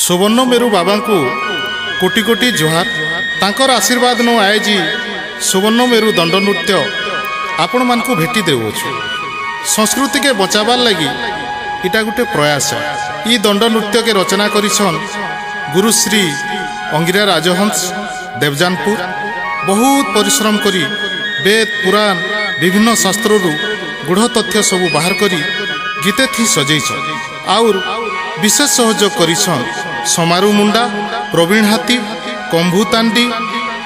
सुवर्ण मेरु बाबा को कोटि कोटि जुहार। तांकर आशीर्वाद नु आएजी सुवर्ण मेरु दंड नृत्य आपण मान को भेटी देउछु। संस्कृति के बचाबार लगी इटा गोटे प्रयास। ई दंड नृत्य के रचना करिछन गुरुश्री अंगिरा राजहंस देवजानपुर। बहुत परिश्रम करी वेद पुराण विभिन्न शास्त्रु गूढ़ तथ्य सबू बाहर करी गीते थी सजैछ। आउर विशेष सहयोग करिछन समारू मुंडा, प्रवीण हाथी, कंभुतांडी,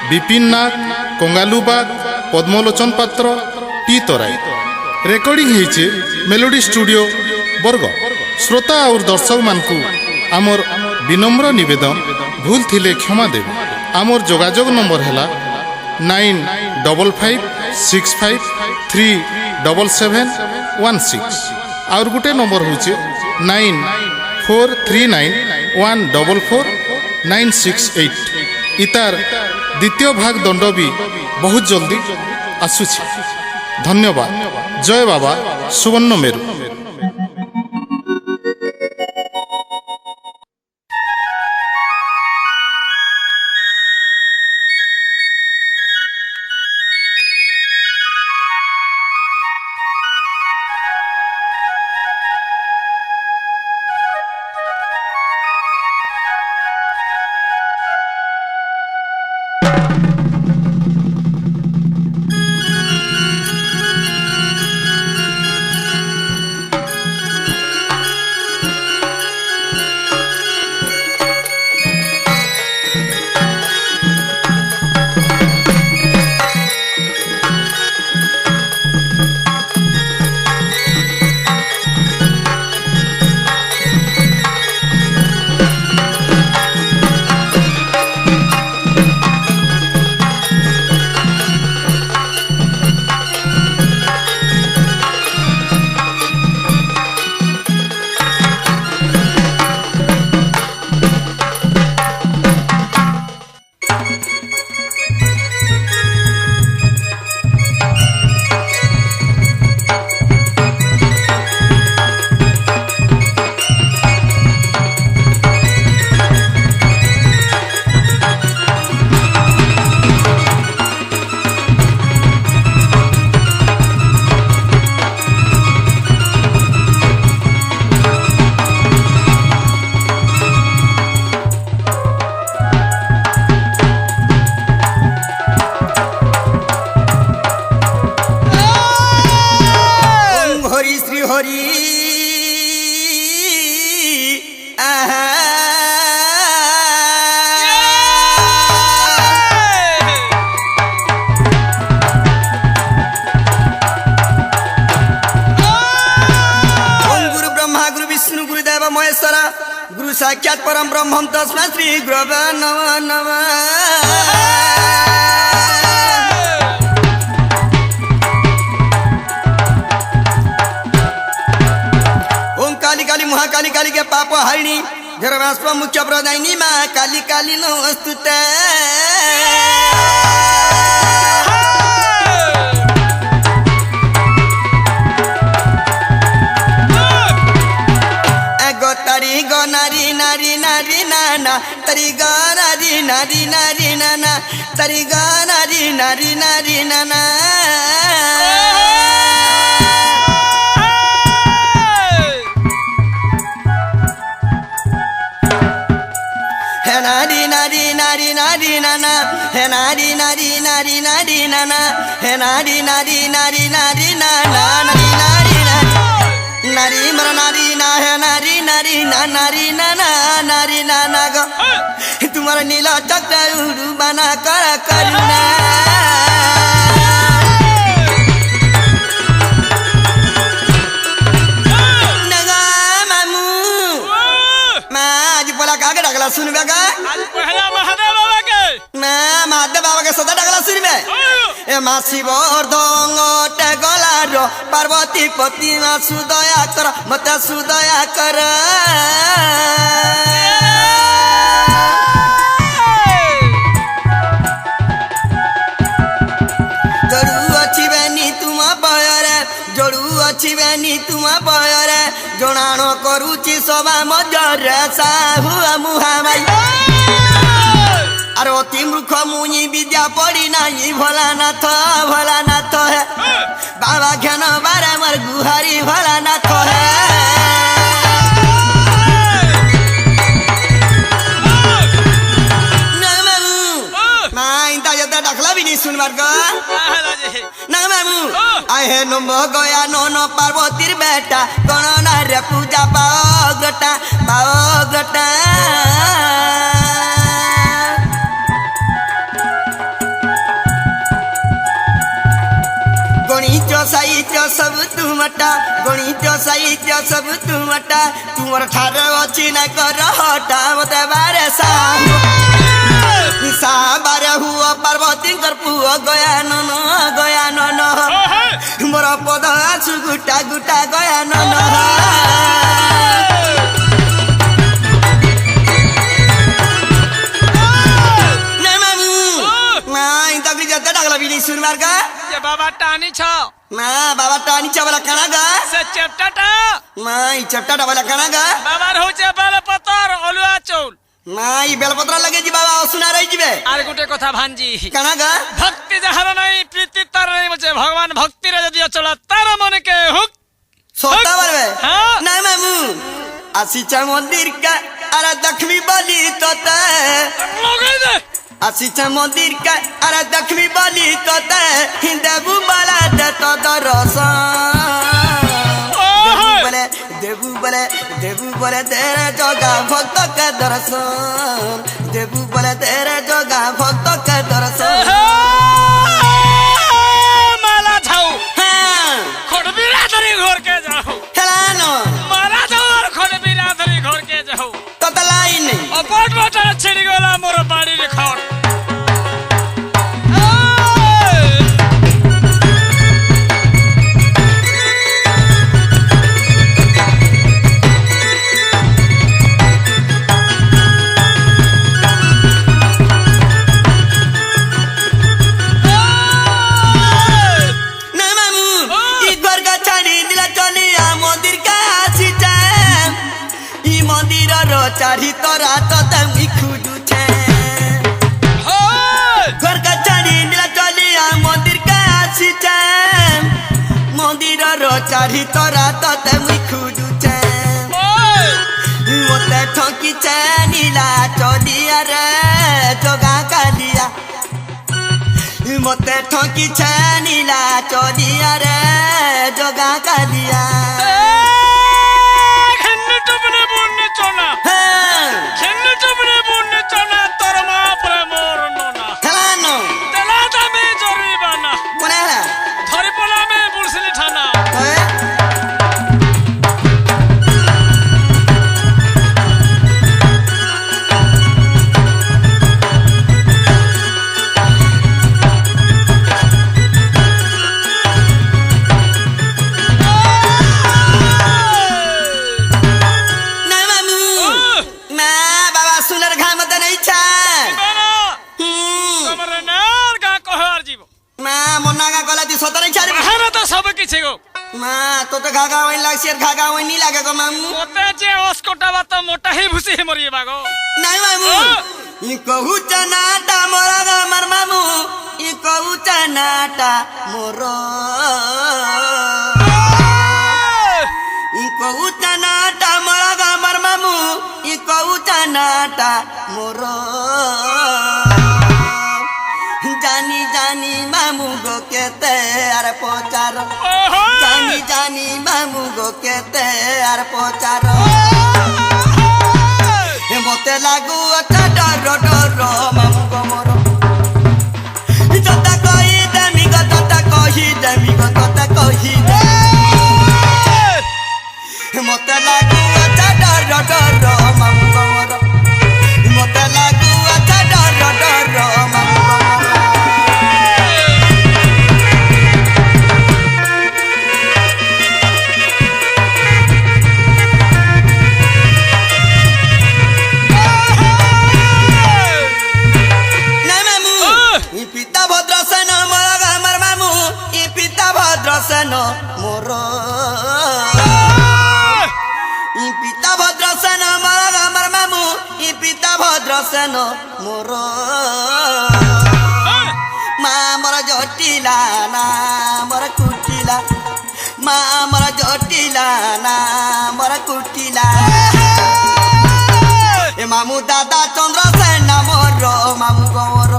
विपिन नाग, कंगालू बाग, पद्मलोचन पात्र, टी तराई। रेकर्डिंग होइछे मेलोडी स्टूडियो बरगढ़। श्रोता और दर्शक मानकू आमर विनम्र निवेदन, भूल थिले क्षमा देवे। आमर जोगाजोग नंबर हैला 955535377716 और गोटे नंबर होचे 9439144968। इतार द्वितीय भाग दंड भी बहुत जल्दी आसुछि। धन्यवाद। जय बाबा सुवर्ण मेरु। गुरु साक्षात परम ब्रह्म तस्मै श्री गुरवे नमः नमः। ओम काली काली महाकाली काली के पाप हारिणी धर्मास्व मुख्य प्रदायिनी माँ काली काली नमस्तुते। नारी नारी नारी नाना तरी गा नारी नारी नारी नाना तरी गा नारी नारी नारी नाना। है नारी नारी नारी नारी नाना है नारी नारी नारी नारी नाना है नारी नारी नारी नारी नाना नारी नारी नारी मर नारी ना है नारी नारी ना नारी ना ना नारी ना ना गो तुम्हारा नीला चक्र उड़ू बना कर करुणा। नगा मामू मैं आज बोला काके डगला सुन बेगा आज पहला महादेव बाबा के मैं महादेव बाबा के सदा डगला सुन बे ए मासी बोर्दंग टेगला रो पार्वती पति मा सुदया कर मत सुदया कर। जोड़ू अच्छी बेनी तुम पयरे जोड़ू अच्छी बेनी तुम पयरे जोड़ाण करुची सभा मजरे साहु मुहा मुई विद्या पड़ी नहीं भोलानाथ भोलानाथ है बाबा घन बारे मर गुहारी भोलानाथ है डाकला भी नहीं सुनवार को ना मामू आहे नम्ब गया नो पार्वतीर बेटा कोन ना रे पूजा पाओ ग्रटा गणित साहित्य सब तुमटा गणित साहित्य सब तुमटा तुमर ठार अछि ना कर हटा मते बारे बारे हुआ पार्वती कर पुआ गया न मोर पद आसु गुटा गया न डाकला भी नहीं सुनवार का बाबा टानी छ ना बाबा टानी छ वाला कना गा से चपटाटा माई चपटाटा वाला कना गा बाबा होचे बेल पतर अलुआ चौल नाई बेलपत्र लगे जी बाबा सुना रही जीवे आर गुटे कथा भांजी कना गा भक्ति जहार नहीं प्रीति तार नहीं मुझे भगवान भक्ति रे जदी चला तार मन के हुक सोता बरवे हां ना मामू आसीचा मंदिर का अरे दखमी बली तोते लगे दे आसीचा मंदिर का अरे दखमी बली तोते हिंदेबू बाला दे तो दरसन देबू बोले तेरे जोगा भक्त के दर्शन देबू बोले तेरे जोगा भक्त के दर्शन माला छाऊ हां खोडबिरा धरी घर के जाओ हेलानो माला छाऊ और खोडबिरा धरी घर के जाओ तो तलाई नहीं अपोट मोटर छिड़ी गला मोर बाड़ी रे खाओ चारी तोरा तो तमी खुदू छे घर का चारी नीला चलिया मंदिर का आसी छे मंदिर रो चारी तोरा तो तमी खुदू छे मोते ठोकी छे नीला चलिया रे जोगा कालिया मोते ठोकी छे नीला चलिया रे जोगा कालिया तो घागा वही लागसिर घागा वही नहीं लागे को मामू मोटे जे ओस्कोटा बात मोटा ही भूसी है मरिए बागो नहीं मामू ई कहू चनाटा मोरा गा मर मामू ई कहू चनाटा मोरो ई कहू चनाटा मोरा गा मर मामू ई कहू चनाटा मोरो जानी जानी मामू गो केते अरे पोचारो जानी जानी मामू गो केते अरे पोचारो हे मोते लागू अटा डर मामू गो मोरो जता कही देमी गो तता कही देमी गो तता कही दे मोते लागू अटा डर मामू गो मोरो मोते लागू अटा डर मामू गो मोरो ई पिता भद्रसेन मोर मामू ई पिता भद्रसेन मोरो ଜଟିଲା ନା ମୋର କୁଟିଲା ମା ମୋର ଜଟିଲା ନା ମୋର କୁଟିଲା ଏ ମାମୁ ଦାଦା ଚନ୍ଦ୍ର ସେନା ମୋର ମାମୁ ଗୌର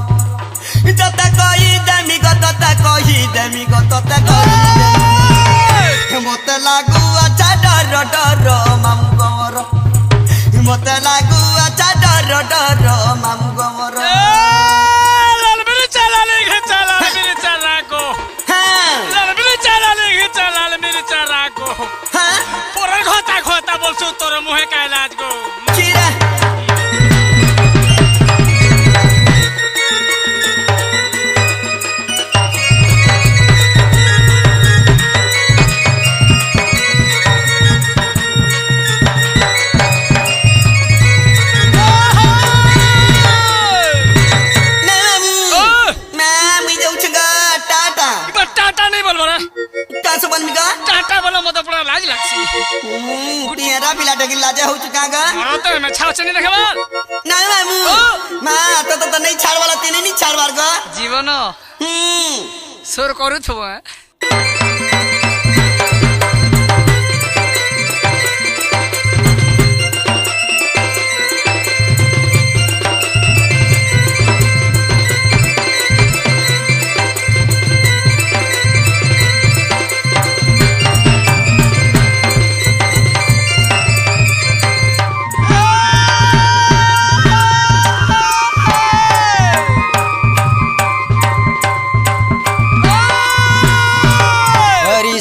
ତତେ କହିଦେମି ଗ ତତେ କହିଦେମି ଗ ତତେ କହିଦେମି ମତେ ଲାଗୁ ଆଛା ଡର ଡର ମାମୁ ଗୌର ମତେ ଲାଗୁ ଆଛା ଡର ଡର ମାମୁ ଗୌର बोलसु तोर मुहे का इलाज को चिरा टियारा पिला टकी लाजे हो चुका गा और तो मैं छाव चनी देखबा नहीं मामू मां तो नहीं छाड़ वाला तेने नहीं छाड़ वार गा जीवन सुर करू थबो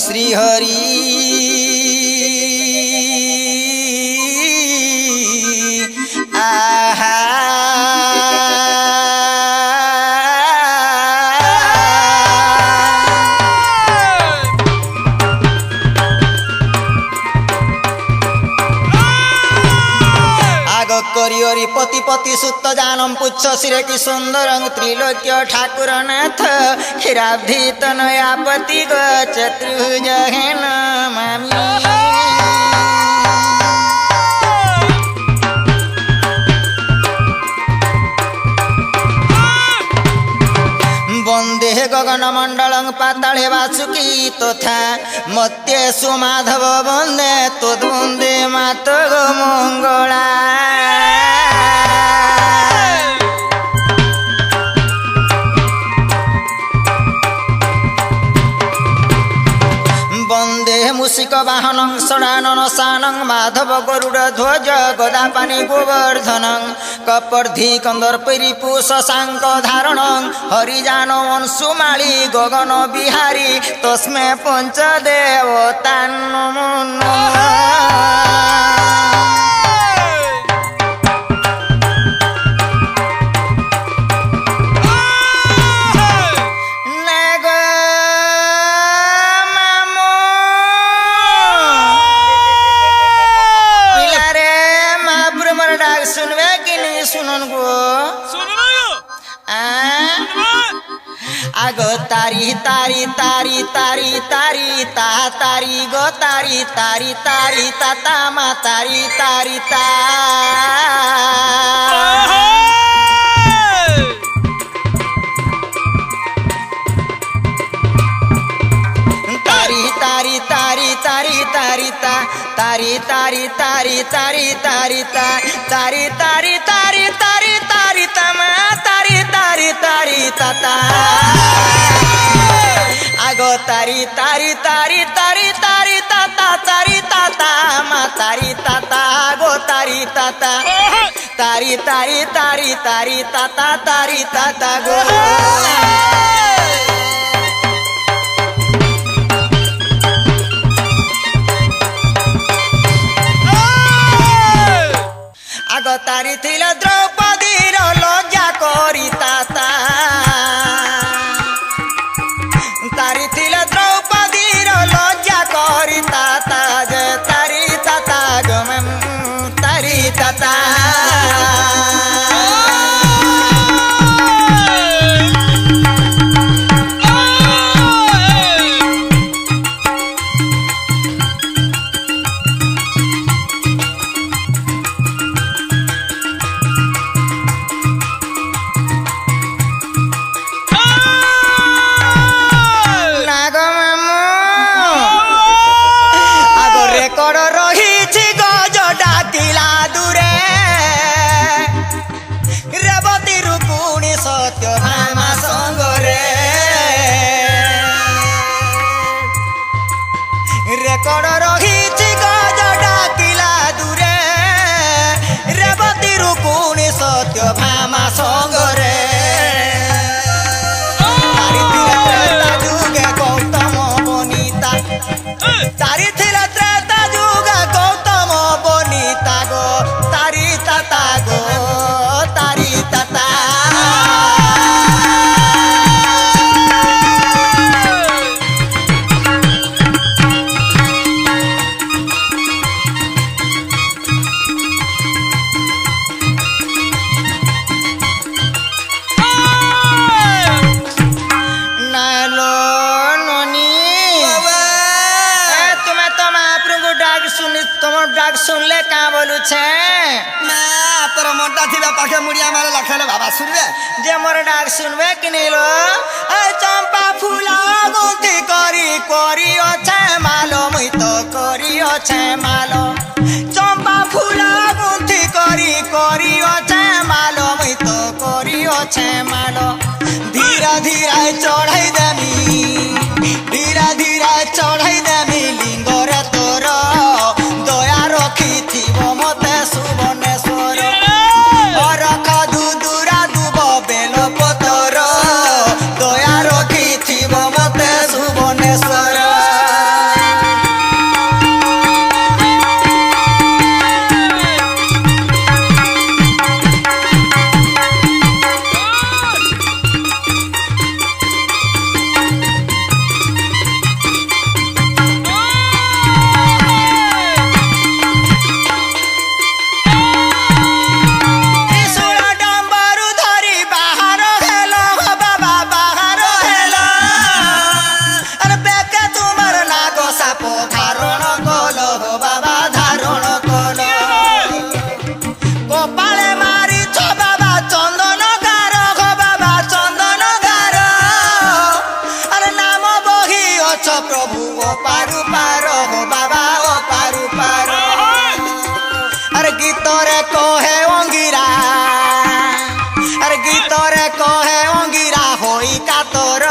श्री हरि आहा आग करियरी पति पति सुत जानम पुच्छ शिरे की सुंदर त्रिलोक्य ठाकुर नाथ हिराब्धि तनयापति ग चतुर्भुज है नमामि वंदे गगन मंडल पाताले वासुकी तथा मत्येषु माधव वंदे तद्वंदे मात मंगला वंदे मूषिक वाहनं षडानन शानं माधव गरुड़ ध्वज गदापानि गोवर्धनं कपर्धि कंदर्परिपु शशांक धारणं हरिजान वंशुमाली गगन बिहारी तस्मै पंचदेवता नमो नमः आगो तारी तारी तारी तारी तारी ता तारी गो तारी तारी तारी ता ता मा तारी तारी ता तारी तारी तारी तारी तारी ता तारी तारी तारी तारी तारी ता तारी तारी तारी तारी तारी ता मा तारी तारी तारी ता ता आगो तारी तारी तारी तारी तारी ता ता तारी ता ता मा तारी ता ता आगो तारी ता ता तारी तारी तारी तारी ता ता तारी ता ता गो आगो तारी थिल द्रौपदी लज्जा करी ताता तारी थिल द्रौपदी लज्जा करी ताता जे तारी ताता गम तारी ताता रुकुणी सत्य भामा सगरे तारिथिले त्रेता जुगे गौतम बनिता तारिथिले त्रेता जुगे गौतम बनिता गो तारी ताता गो तारी ताता डाक सुनले का बोलू छे मैं तोर मोटा थी पाखे मुड़िया मारे लखले बाबा सुनबे जे मोर डाक सुनबे कि नहीं लो चंपा फूला गुंती करी करी अच्छे मालो मुई तो करी अच्छे मालो चंपा फूला गुंती करी करी अच्छे मालो मुई तो करी अच्छे मालो धीरे धीरे चढ़ाई देमी धीरे धीरे चढ़ाई देमी लिंगर तोर दया रखी थी मते सुबनेश्वर अरख दुदुरा दुब बेल पतर दया रखी थी मते सुबनेश्वर प्रभु ओ पारु पार हो बाबा ओ पारु पार अरे गीतरे कहे अंगिरा अरे गीतरे कहे अंगिरा होई कातर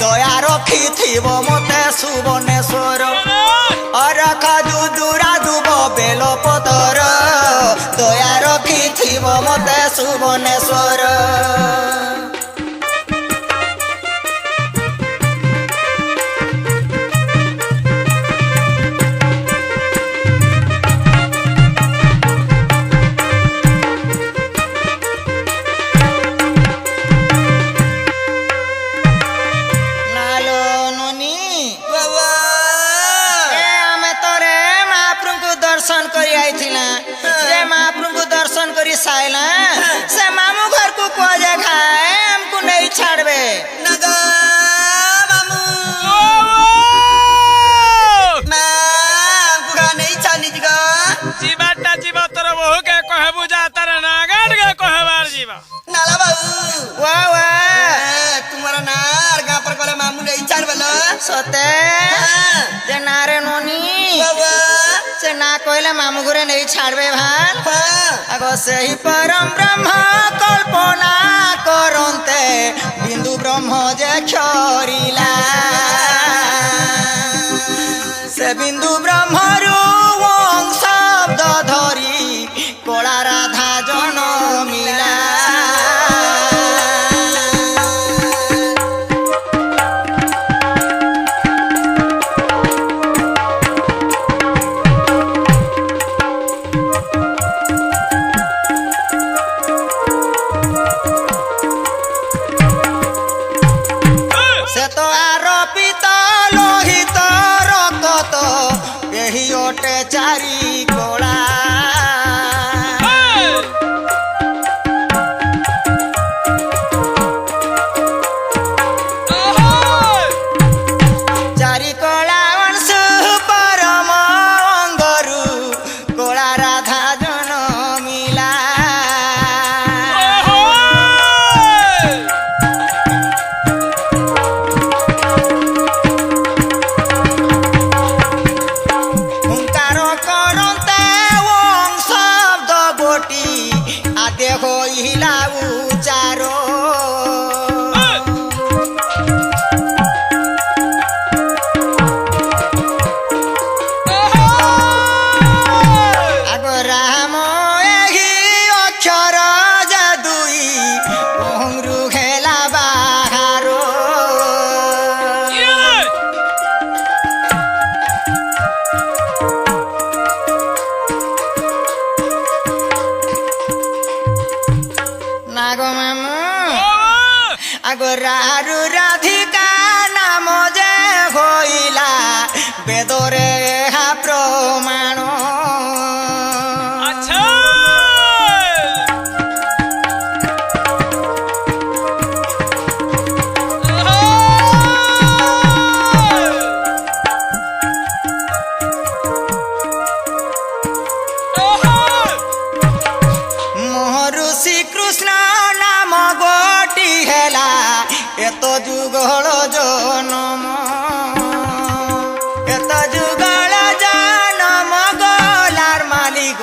दया रखी थी मते सुबनेश्वर अरख दुदुरा दुब बेल पतर दया रखी थी मते सुबनेश्वर दर्शन करी आई थिला जे महाप्रभु को दर्शन करी साइला से मामू घर को कोजे खाए हमको नहीं छाड़बे नगा मामू मैं हमको नहीं छानी जगा जीवाटा जीवा तोर बहु के कहे बुझा तर नागाड़ के कहे बार जीवा नाला बाबू वाह वाह तुम्हारा नार गांव पर कोले मामू नहीं छाड़बेला सते जे नारे नोनी बाबा से ना कहले मामू घरे नहीं छाड़बे भान अगो से ही परम ब्रह्म कल्पना करते बिंदु ब्रह्म जे क्षरिला से बिंदु ब्रह्म वंश शब्द धरी कला राधा जनमिला से तो आरोपित लोहित रक्त यही ओटे चारी कोला चारी कोला अंश परम अंगरु कोला राधा जनमिला আগো মামু আগো রারু রাধিকা নাম যে হইলা বেদরে হা প্রমাণ আচ্ছা মোহরু শ্রীকৃষ্ণ নাম গোটি হেলা এত যুগল জনম এত যুগল জনম গলার মালিক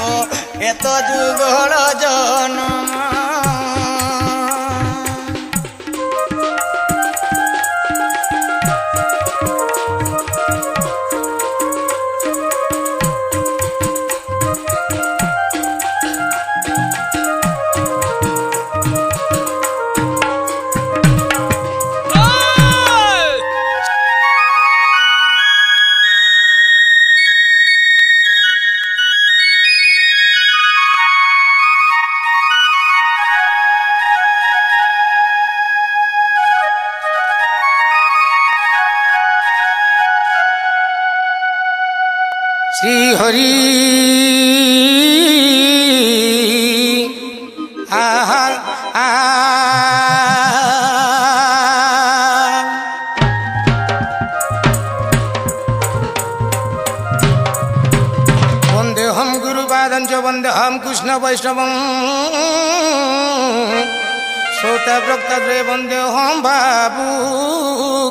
এত যুগল জনম শ্রী হরি আহা বন্দেহম গুরুপাদঞ্চ বন্দেহম কৃষ্ণ বৈষ্ণবম শ্রোতভক্তদ্বয়ে বন্দেহম বাবু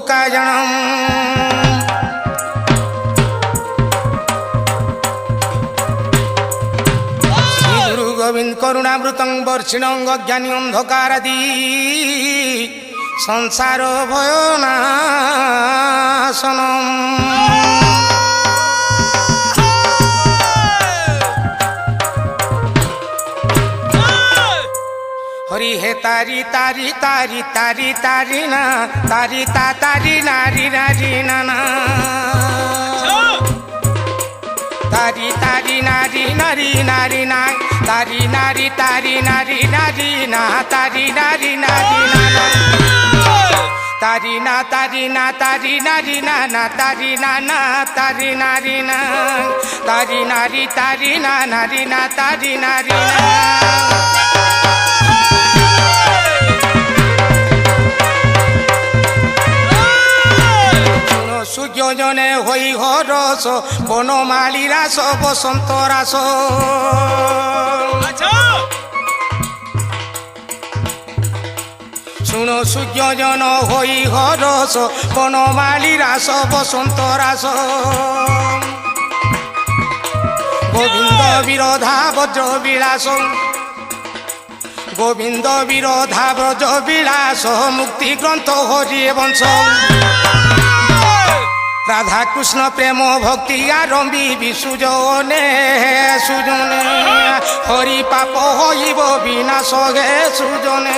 কাজনম গোবিন্দ করুণামৃতং বর্ষিণং অজ্ঞানী অন্ধকারাদি সংসার ভয়নাশনম হরি হে তারি তারি তারি তারি তারি না তারি তা তারি নারি নারি না না তারি তারি নারি নারি নারি না তারি নারি তারি নারি নারি না তারি নারি নারি না তারি না তারি না তারি নারি না না তারি না না তারি নারি না তারি নারি তারি না নারি না তারি নারি না সূর্যজনে হই হরস বনমালী রাস বসন্ত রাস শুনো সূর্যজন হই হরস বনমালী রাস বসন্ত রাস গোবিন্দ বিরোধা বজ্র বিলাস গোবিন্দ বিরোধা ব্রজ বিলাস মুক্তি গ্রন্থ হরি বংশ রাধা কৃষ্ণ প্রেম ভক্তি আরম্ভি সুজনে সুজনে হরি পাপ হইব বিনাশ হে সুজনে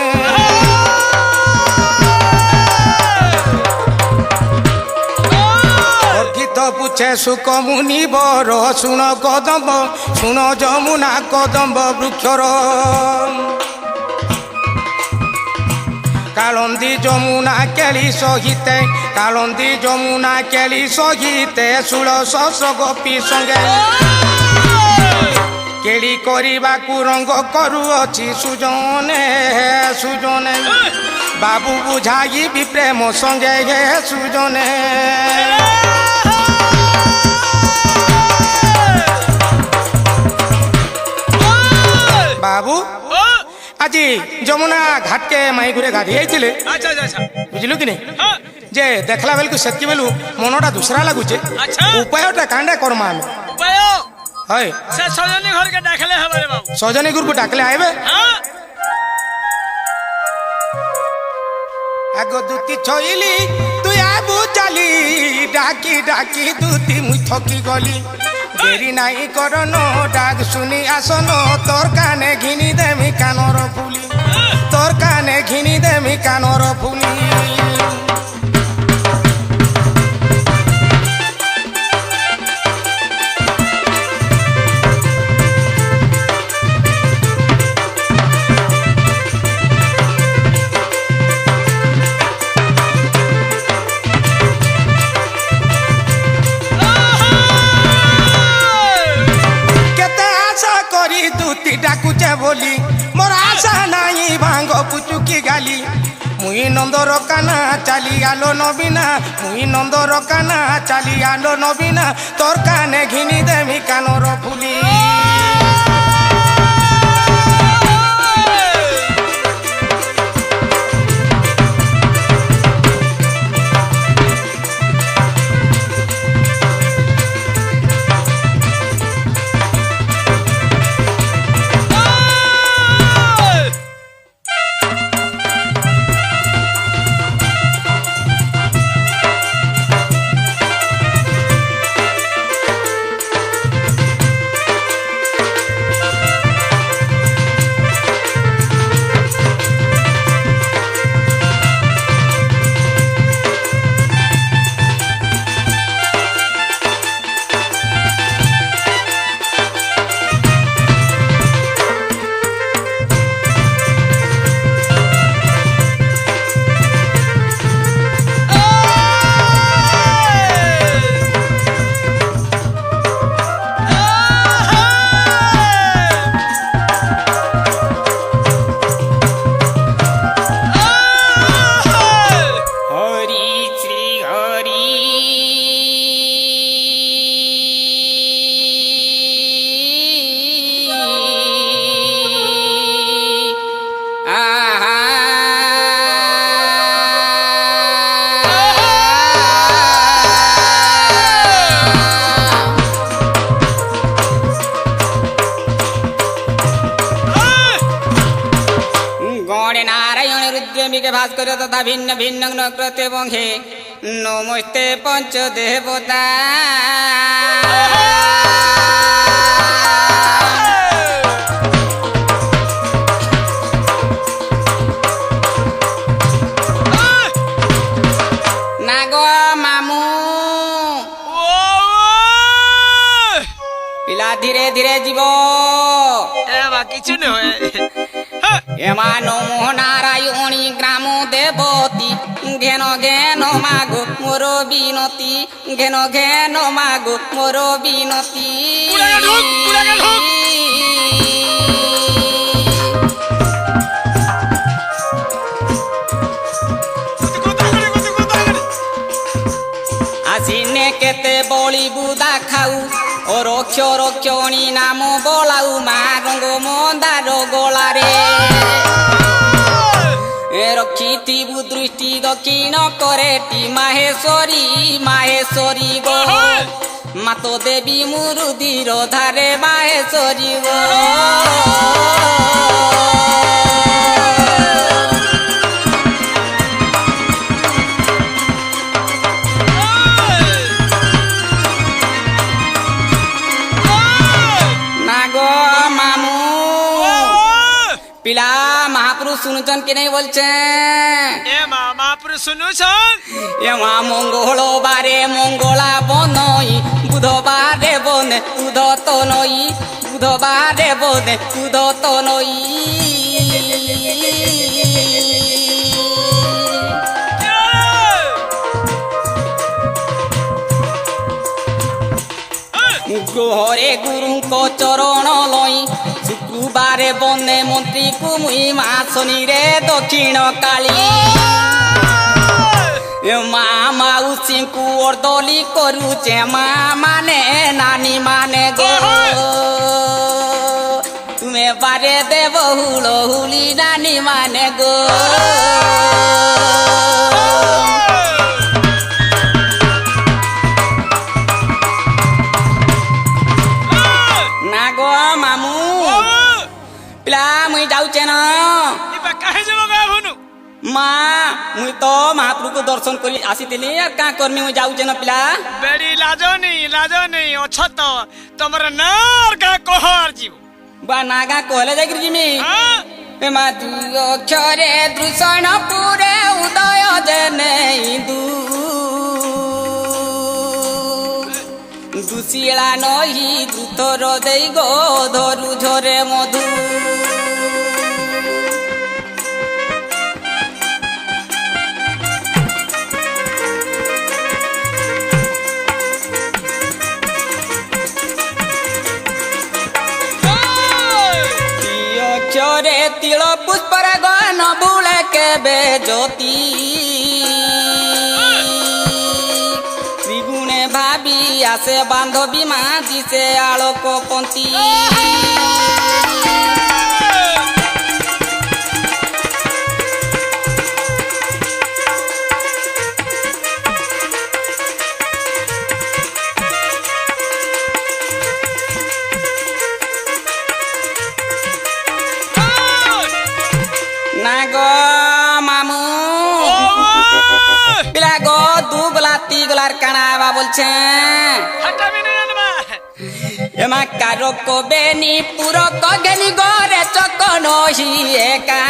অর্ঘিত পুছে সুখ মুনি বর শুণ কদম্ব শুণ যমুনা কদম্ব বৃক্ষর কালন্দি যমুনা কেলি সহিতে কালন্দি যমুনা কেলি সহিতে 1600 গোপী সঙ্গে কেলি କରିବାକୁ রঙ্গ କରୁଅଛି সুজনে সুজনে বাবু বুঝাইবি প্রেম সঙ্গে হে সুজনে বাবু আজি যমুনা ঘাটকে মাই ঘুরে গাধি যাইছিলে আচ্ছা আচ্ছা বুঝলু কি নাই যে দেখলা বেলকু সেতকি বেলু মনটা দুসরা লাগুছে উপায়টা কাণ্ডা করমা আমি উপায় হয় সে সজনী ঘরকে ডাকলে হবে রে বাবু সজনী গুরুকে ডাকলে আইবে আগ দুতি ছইলি তুই আবু চালি ডাকি ডাকি দুতি মুই থকি গলি দেরি নাই করন ডাক শুনি আসন তোর কানে ঘিনি দেমি কানর ফুলি তোর কানে ঘিনি দেমি কানর ফুলি মুই নন্দর কানা চালি আলো নবীনা মুই নন্দর কানা চালি আলো নবীনা তোর কানে ঘিনি দেমি কানর ফুলি ভাস্কর তথা ভিন্ন ভিন্ন নক্রতে বংশে নমস্তে পঞ্চদেবতা নাগ মামু পিলা ধীরে ধীরে জীব কিছু নয় এমানো নারায়ণী গ্রাম দেবতী ঘেন ঘেন মাগো মোর বিনতি ঘেন ঘেন মাগো মোর বিনতি আসিনে কেতে বলি বুদা খাউ ও রক্ষ রক্ষণী নাম বলাউ মা রঙ্গ মন্দার গোলারে রক্ষিথিবু দৃষ্টি দক্ষিণ করেটি মাহেশ্বরী মাহেশ্বরী গো মাতো দেবী মুরুদির ধারে মাহেশ্বরী গো পিলা মহাপুরুষ শুনুছেন কি নেই বলছেন মহাপুরুষ শুনুছেন এ মা মঙ্গলবারে মঙ্গলা বনই বুধবারে বনে উদত নই বুধবারে বনে উদত নই হরে গুরুঙ্ক চরণ লই শুক্রবারে বনে মন্ত্রী কুমুই মাসনি রে দক্ষিণ কালী মা মাউসীଙ୍କୁ অর্দলি করুছে মা মানে নানি মানে গো তুমি বারে দেব হুল হুলি নানি মানে গো না গো মামু পিলা মুই যাউছে না কাহে যাব গা ভনু মা মুই তো মহাপ্রভু দর্শন করি আসিଥିଲି আর কা করমি মুই যাউছে না পিলা বেড়ি লাজনি অছ তো তোমার নার গা কহার জীব বা নাগা কহলে যাইকি জিমি এ মা দু অক্ষরে দৃষণ পুরে উদয় জেনে দুশিলা নহি দুতর দেই গো ধরু ঝরে মধু তিল পুষ্পরে গন বুলেকে দেবে জ্যোতি ত্রিগুণে ভাবি আসে বান্ধবী মা দিছে আলোকপন্থী না গো মামু পিলা গো দুগলা তিগলার কানাবা বলছেন হটাবি না জানবা এমা কারো কবেনি পুরো কগেনি গরে চক নহি একা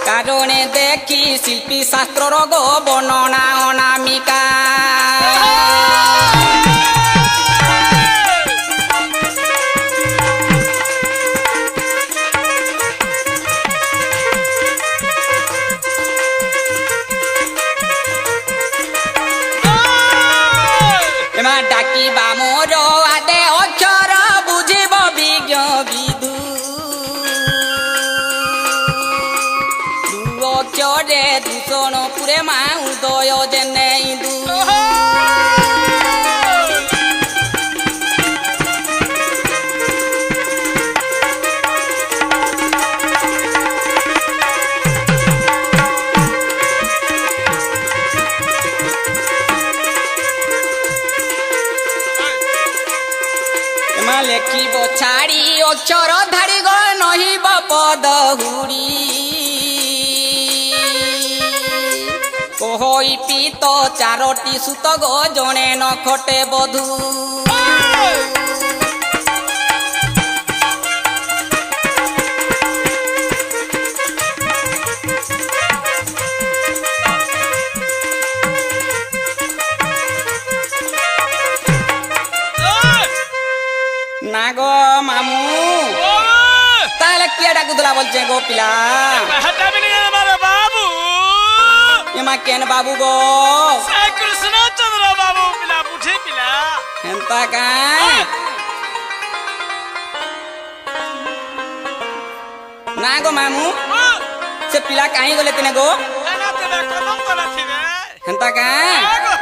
কারণে দেখি শিল্পী শাস্ত্রর গো বর্ণনা অনামিকা এমা ডাকিবা মোর আদে অক্ষর বুঝিব বিজ্ঞ বিদু দু অক্ষরে দূষণ পুরে মা উদয় জেনে ইন্দু এমা লেখিব ছাড়ি অক্ষর ধারি গ নহিব পদ হুড়ি কহই পিত চারটি সুত গো জনে নখটে বধূ না গো মামু তাহলে কে ডাকুদলা বলছে গো পিলা হটাবি না জানবা রে বাবু এমা কেন বাবু গো শ্রী কৃষ্ণচন্দ্র বাবু পিলা বুঝে পিলা হেন্তা কাই না গো মামু সে পিলা কাহি গলে তেনে গো না তেবে কদম তলা থিবে হেন্তা কাই আগো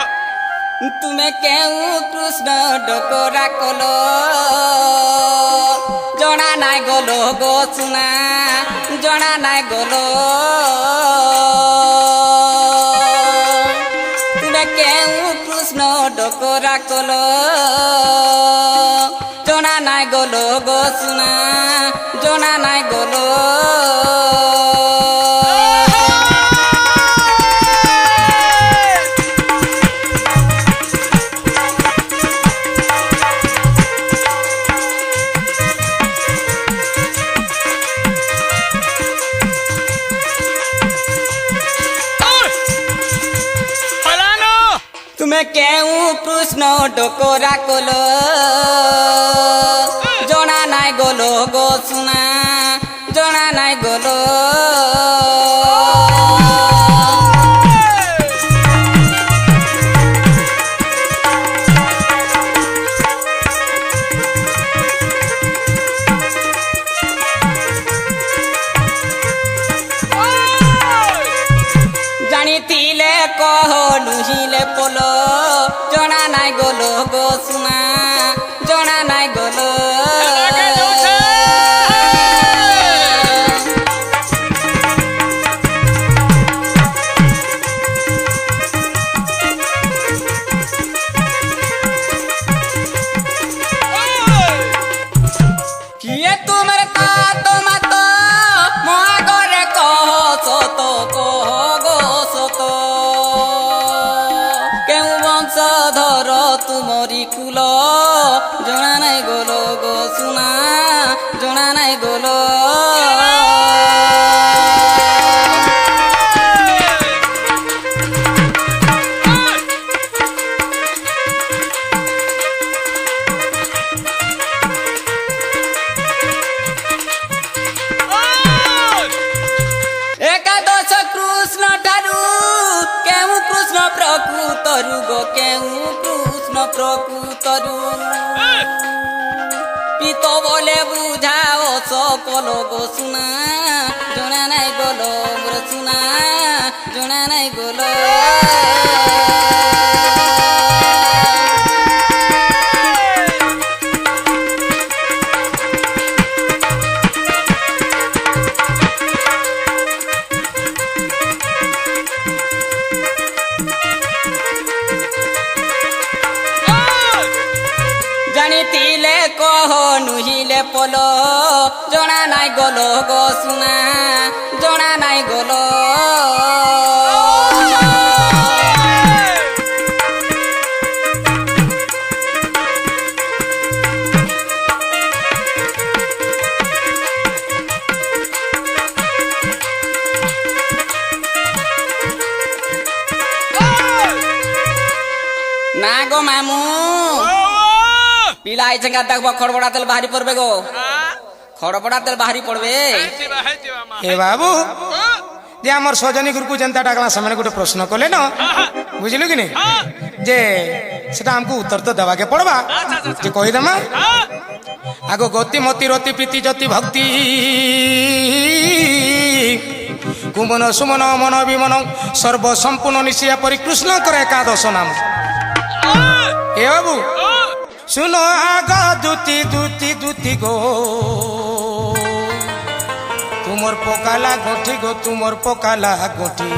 তুমি কেউ কৃষ্ণ ডকরা কলো জনা নাই গলো গো সুনা জনা নাই গলো তুমি কেউ কৃষ্ণ ডকরা কলো জনা নাই গলো গো সুনা জনা নাই গলো ফলানো তুমি কেউ কৃষ্ণ ডকরা কলো জনা নাই গলো গো সুনা জনা নাই গলো জানিতিলে কহ নুহিলে পলো জনা নাই গলো গো সুনা জনা নাই গলো আগে যাচ্ছে কিয়ে তোমার তা তোমার তো মহাগরে কহ সত কহ গো সত কেউ বংশধর তুমরি কুল জনা নাই গলো গো সুনা জনা নাই গলো একাদশ কৃষ্ণ ঠারু কেউ কৃষ্ণ প্রকৃতরু গো কেউ কৃষ্ণ প্রকৃতরু পিত বলে বুঝাও সব পলো গো সুনা জোনা নাই বলো মোর সুনা জোনা নাই বলো জানিতিলে কহ নুহিলে পলো জনা নাই গলো গো সুনা জনা নাই গলো না গো মামু পিলাই চেঙ্গা দেখবো খড়বড়া তেল বাহারি পড়বে গো খড়বড়া তেল বাহারি পড়বে এ বাবু যে আমার সজনী গুরুকু যেটা ডাকলা সেমানে গোটে প্রশ্ন কলে ন বুঝলু কি নাই যে সেটা আমাকে উত্তর তো দেওয়াকে পড়বা যে কহিদেমা আগ গতি মতি রতি প্রীতি জ্যোতি ভক্তি কুমন সুমন মন বিমন সর্বসম্পূর্ণ নিশিয়া পরিকৃষ্ণ করে একাদশ নাম এ বাবু শুনো আগ দুতি দুতি দুতি গো তুমর পোকালা গোঠি গো তুমর পোকালা গোঠি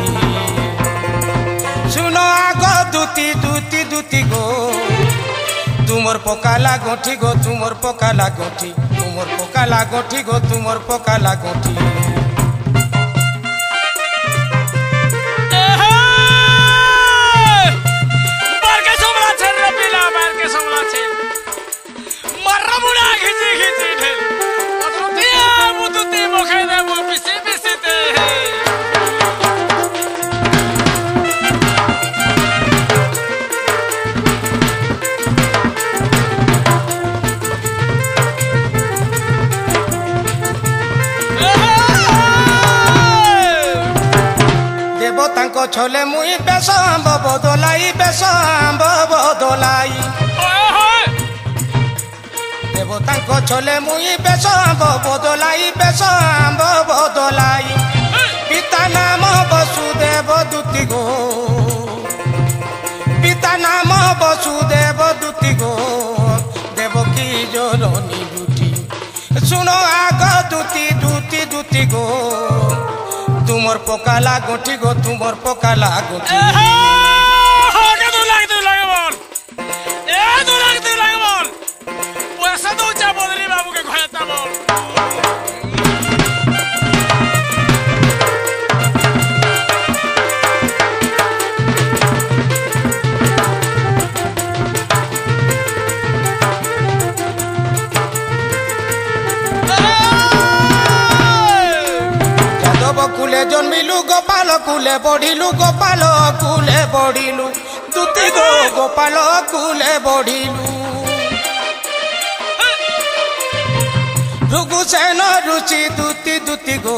শুনো আগ দুতি দুতি দুতি গো তুমর পোকালা গোঠি গো তুমর পোকালা গোঠি তুমর পোকালা গোঠি গো তুমর পোকালা গোঠি দেবতাঙ্ক ছলে মুই বেশ আম্ব বদলাই বেশ আম্ব বদলাই দেবতাঙ্ক ছলে মুই বেশ আম্ব বদলাই বেশ আম্ব বদলাই পিতা নাম বসুদেব দূতি গো পিতা নাম বসুদেব দূতি গো দেবকী জননী দুটি শুনো আগ দুতি দুতি দুতি গো তুমর পোকালা গোঠি গো তুমর পোকালা গোঠি কুলে জন্মিলু গোপাল কুলে বড়িলু গোপাল কুলে বড়িলু দুতি গো গোপাল কুলে বড়িলু ভৃগু সেন রুচি দুতি দুতি গো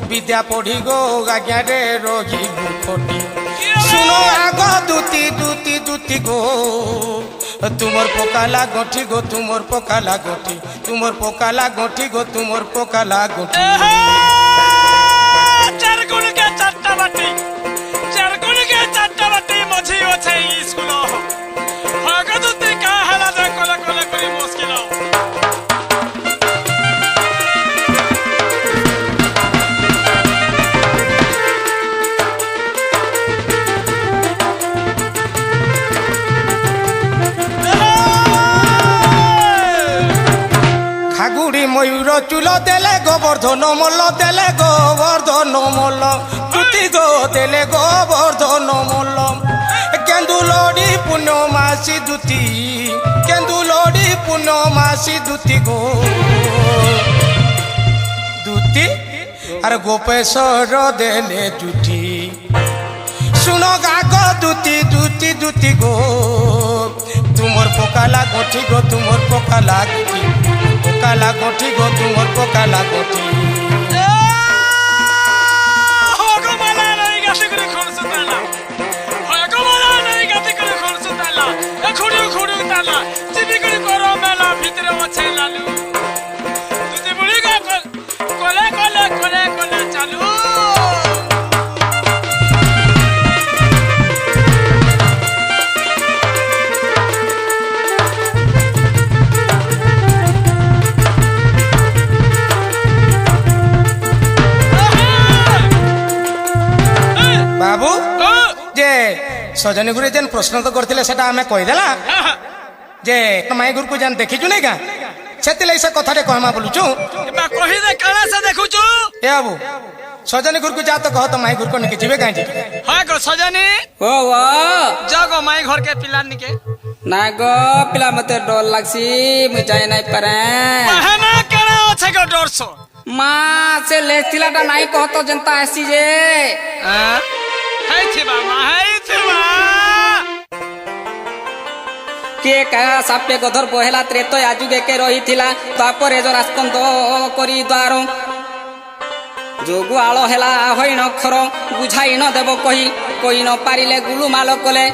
বিদ্যা পড়ি গো আজ্ঞা রে রহিলু খটি শুনো আগ দুতি দুতি দুতি গো তুমর পোকালা গোঠি গো তুমর পোকালা গোঠি তুমর পোকালা গোঠি গো তুমর পোকালা গোঠি চার গুণকে চারটা বাটি চার গুণকে চারটা বাটি মঝি আছে স্কুল হগদুতি কা হালা দে কলে কলে করি মুশকিল খাগুড়ি ময়ূর চুল দেলে গোবর্ধন মল্ল দেলে গোবর্ধন মল্ল দুতি গো দেলে গোবর্ধন মল্ল কেন্দুলড়ি পূর্ণমাসী দুতি কেন্দুলড়ি পূর্ণমাসী দুতি গো দুতি আর গোপেশ্বর দেলে জুটি শুনো গাগ দুতি দুতি দুতি গো তুমর পোকালা গোঠি গো তুমর পোকালা গোঠি পোকালা গোঠি গো তুমর পোকালা গোঠি সজনী গুরু যেন প্রশ্ন তো করলে সেটা আমি কইদেলা যে মাই গুরু যেন দেখিছু নাই কা সেতিলাই সে কথাটা কহমা বলুছু এবা কহি দে কানা সে দেখুছু এ বাবু সজনী গুরু যা তো কহ তো মাই গুরু নিকে যাবে কাই হয় গো সজনী ও ও যাগো মাই ঘর কে পিলার নিকে না গো পিলা মতে ডর লাগছি মুই যাই নাই পারে বাহানা কেন আছে গো ডরছো মা সে লেছিলাটা নাই কহত জনতা আসি যে হাই থিবা মা হাই থিবা কে কা সাপে গধর বহেলা ত্রেত আজুগে কে রহিଥିଲା তাপরে যে রাস্কন্দ করি দ্বার যোগু আଳ ହେଲା হইন অক্ষর বুঝাই ন দেব কহি কই ন পারিলে গুলু মাল কলে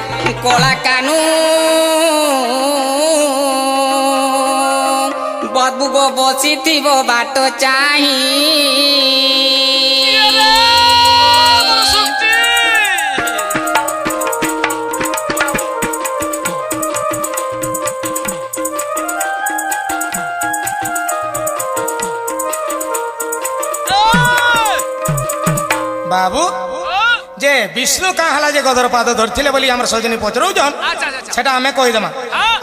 কলা কানু বদবুগ বসিথিব বাট চাহি বাবু যে বিষ্ণু কা হলা যে গদর পাদ ধরছিলে বলি আমার সজনী পচরৌছন সেটা আমি কইদেমা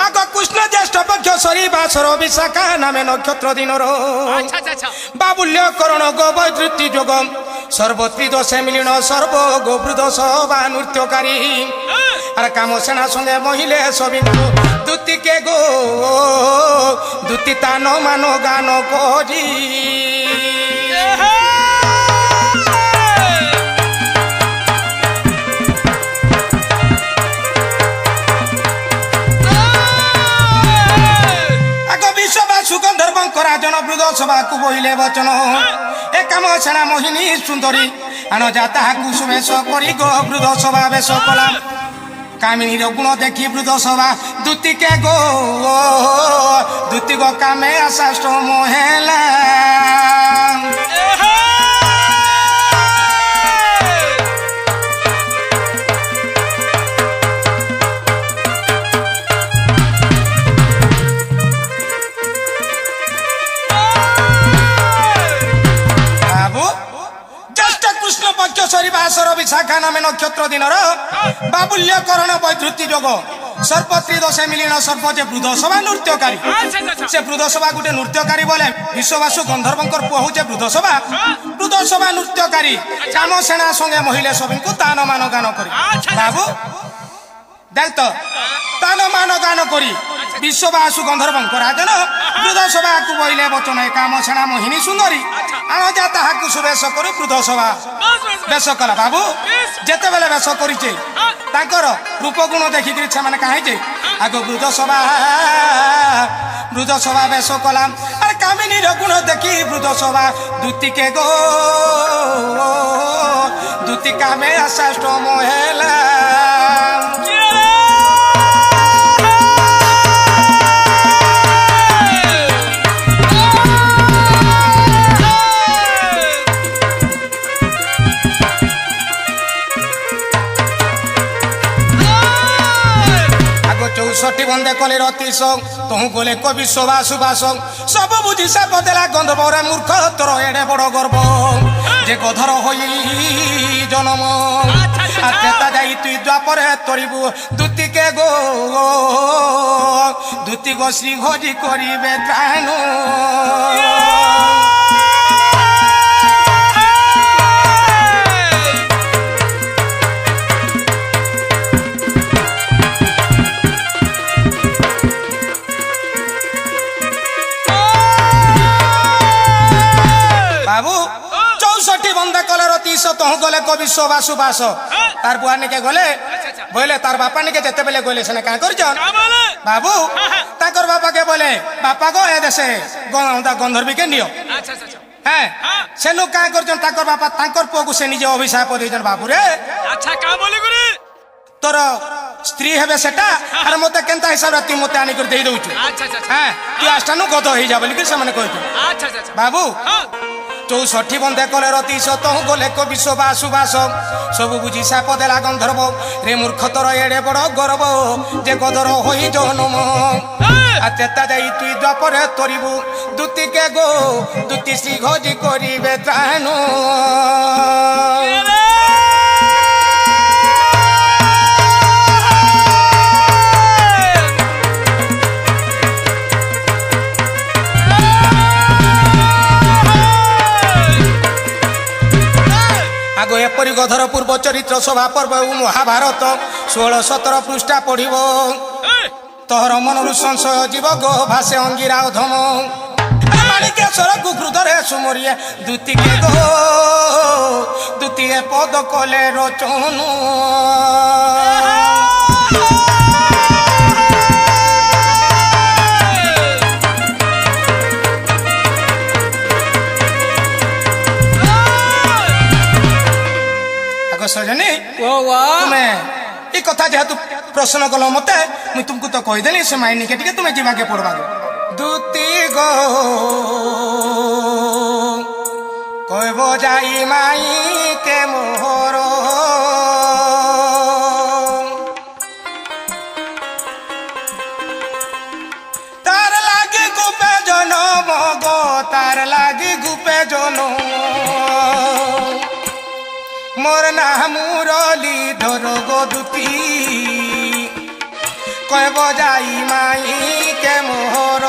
আগ কৃষ্ণ জ্যেষ্ঠ পক্ষ সরি বাসর বিশাখা নামে নক্ষত্র দিনর বাবুল্য করণ গোবৈতৃতি যোগ সর্বত্রি দোষে মিলিন সর্ব গোবৃদ সবা নৃত্যকারী আর কাম সেনা সঙ্গে মহিলে সবিন্দু দুতিকে গো দুতি তান মান গান করি জন বৃদ সভাকু বহিলে বচন এ কাম সেনা মোহিনী সুন্দরী আন যা তাহাকু সুবেশ করি গো বৃদ সভা বেশ কলা কামিনীর গুণ দেখি বৃদ সভা দুতিকে গো দুতি গো কামে আশাষ্ট মহেলা বিশাখা নামে নক্ষত্র দিনর বাবুল্য করণ বৈধৃতি যোগ সর্বত্রি দশে মিলিন সর্ব যে বৃদ্ধ সভা নৃত্যকারী সে বৃদ্ধ সভা গোটে নৃত্যকারী বলে বিশ্ববাসু গন্ধর্বঙ্কর পুয়া হচ্ছে বৃদ্ধ সভা নৃত্যকারী কাম সেনা সঙ্গে মহিলা সবিଙ୍କୁ তান মান গান করি বাবু দেখ তো তান মান গান করি বিশ্ববাসু গন্ধর্বঙ্কর রাজন বৃদ্ধ সভাকু বইলে বচন কাম সেনা মোহিনী সুন্দরী আন যা তাহাকু সুবেশ করি বৃদ্ধ সভা বেশ কলা বাবু যেতেবেলে বেশ করিছে তাঙ্কর রূপগুণ দেখিকি সেমানে কাহিছে আগ বৃদ্ধ সভা বেশ কলাম আর কামিনীর গুণ দেখি বৃদ্ধ সভা দুতিকে গো দুতি কামে আশাষ্ট মহেলা চৌষট্টি বন্ধে কলে রতীশ তহু গলে কবি শোভা সুবাস সব বুঝি সে বদেলা গন্ধর্বরে মূর্খ তোর এড়ে বড় গর্ব যে গধর হই জনম আর ক্রেতা যাই তুই দ্বাপরে তরিবু দুতিকে গো দুতি গো শ্রী ঘজি করিবে ত্রাণু বাবু 64 বন্ধে কলে রতীশ তহু গলে কবি শোভা সুবাস তার বুয়া নিকে গলে বলে তার বাপা নিকে যেতে বেলে গলে সেনে কাঁ করছন বাবু তাকর বাপাকে বলে বাপা গো এ দেশে গন্ধর্বীকে নিও হ্যাঁ সেনু কাঁ করছন তাকর বাপা তাকর পুয়াকু সে নিজে অভিশাপ দিয়েছেন বাবু রে আচ্ছা কা বলি গুরি তোর স্ত্রী হবে সেটা আর মতে কেনতা হিসাবে তুই মতে আনি করে দেই দউছু হ্যাঁ তুই আষ্টানু গদ হই যা বলি কি সেমানে কইছো বাবু 64 বন্ধে কলে রতীশ তহু গলে কবি শোভা সুবাস সবু বুঝি সাপ দেলা গন্ধর্ব রে মূর্খ তোর এড়ে বড় গর্ব যে গদর হই জনম আর চেতা যাই তুই দ্বাপরে তরিবু দুতিকে গো দুতি শ্রী ঘজি করিবে ত্রাণু एपरी गधर पूर्व चरित्र सभा पर्व महाभारत 16-17 पृष्ठा पढ़िब तोहर मनरु संशय जीव गो भाषे अंगिरा धम माणिकेश्वर कुक्रुधरे सुमरिए द्वितीय गो द्वितीय पद कले रचनु सजनी तुम्हें ये कथा जेहेतु प्रश्न कल मत मुझे तुमको तो कहीदेली से माइनी के टिके तुम्हें जीवा के पड़वा दूती गो कहब जाई माई के मोहर तार लागे गुपे जनम गो तार लागे गुपे जनम मोर ना मुरली धर गोदुती कहब जाई माई के मोहर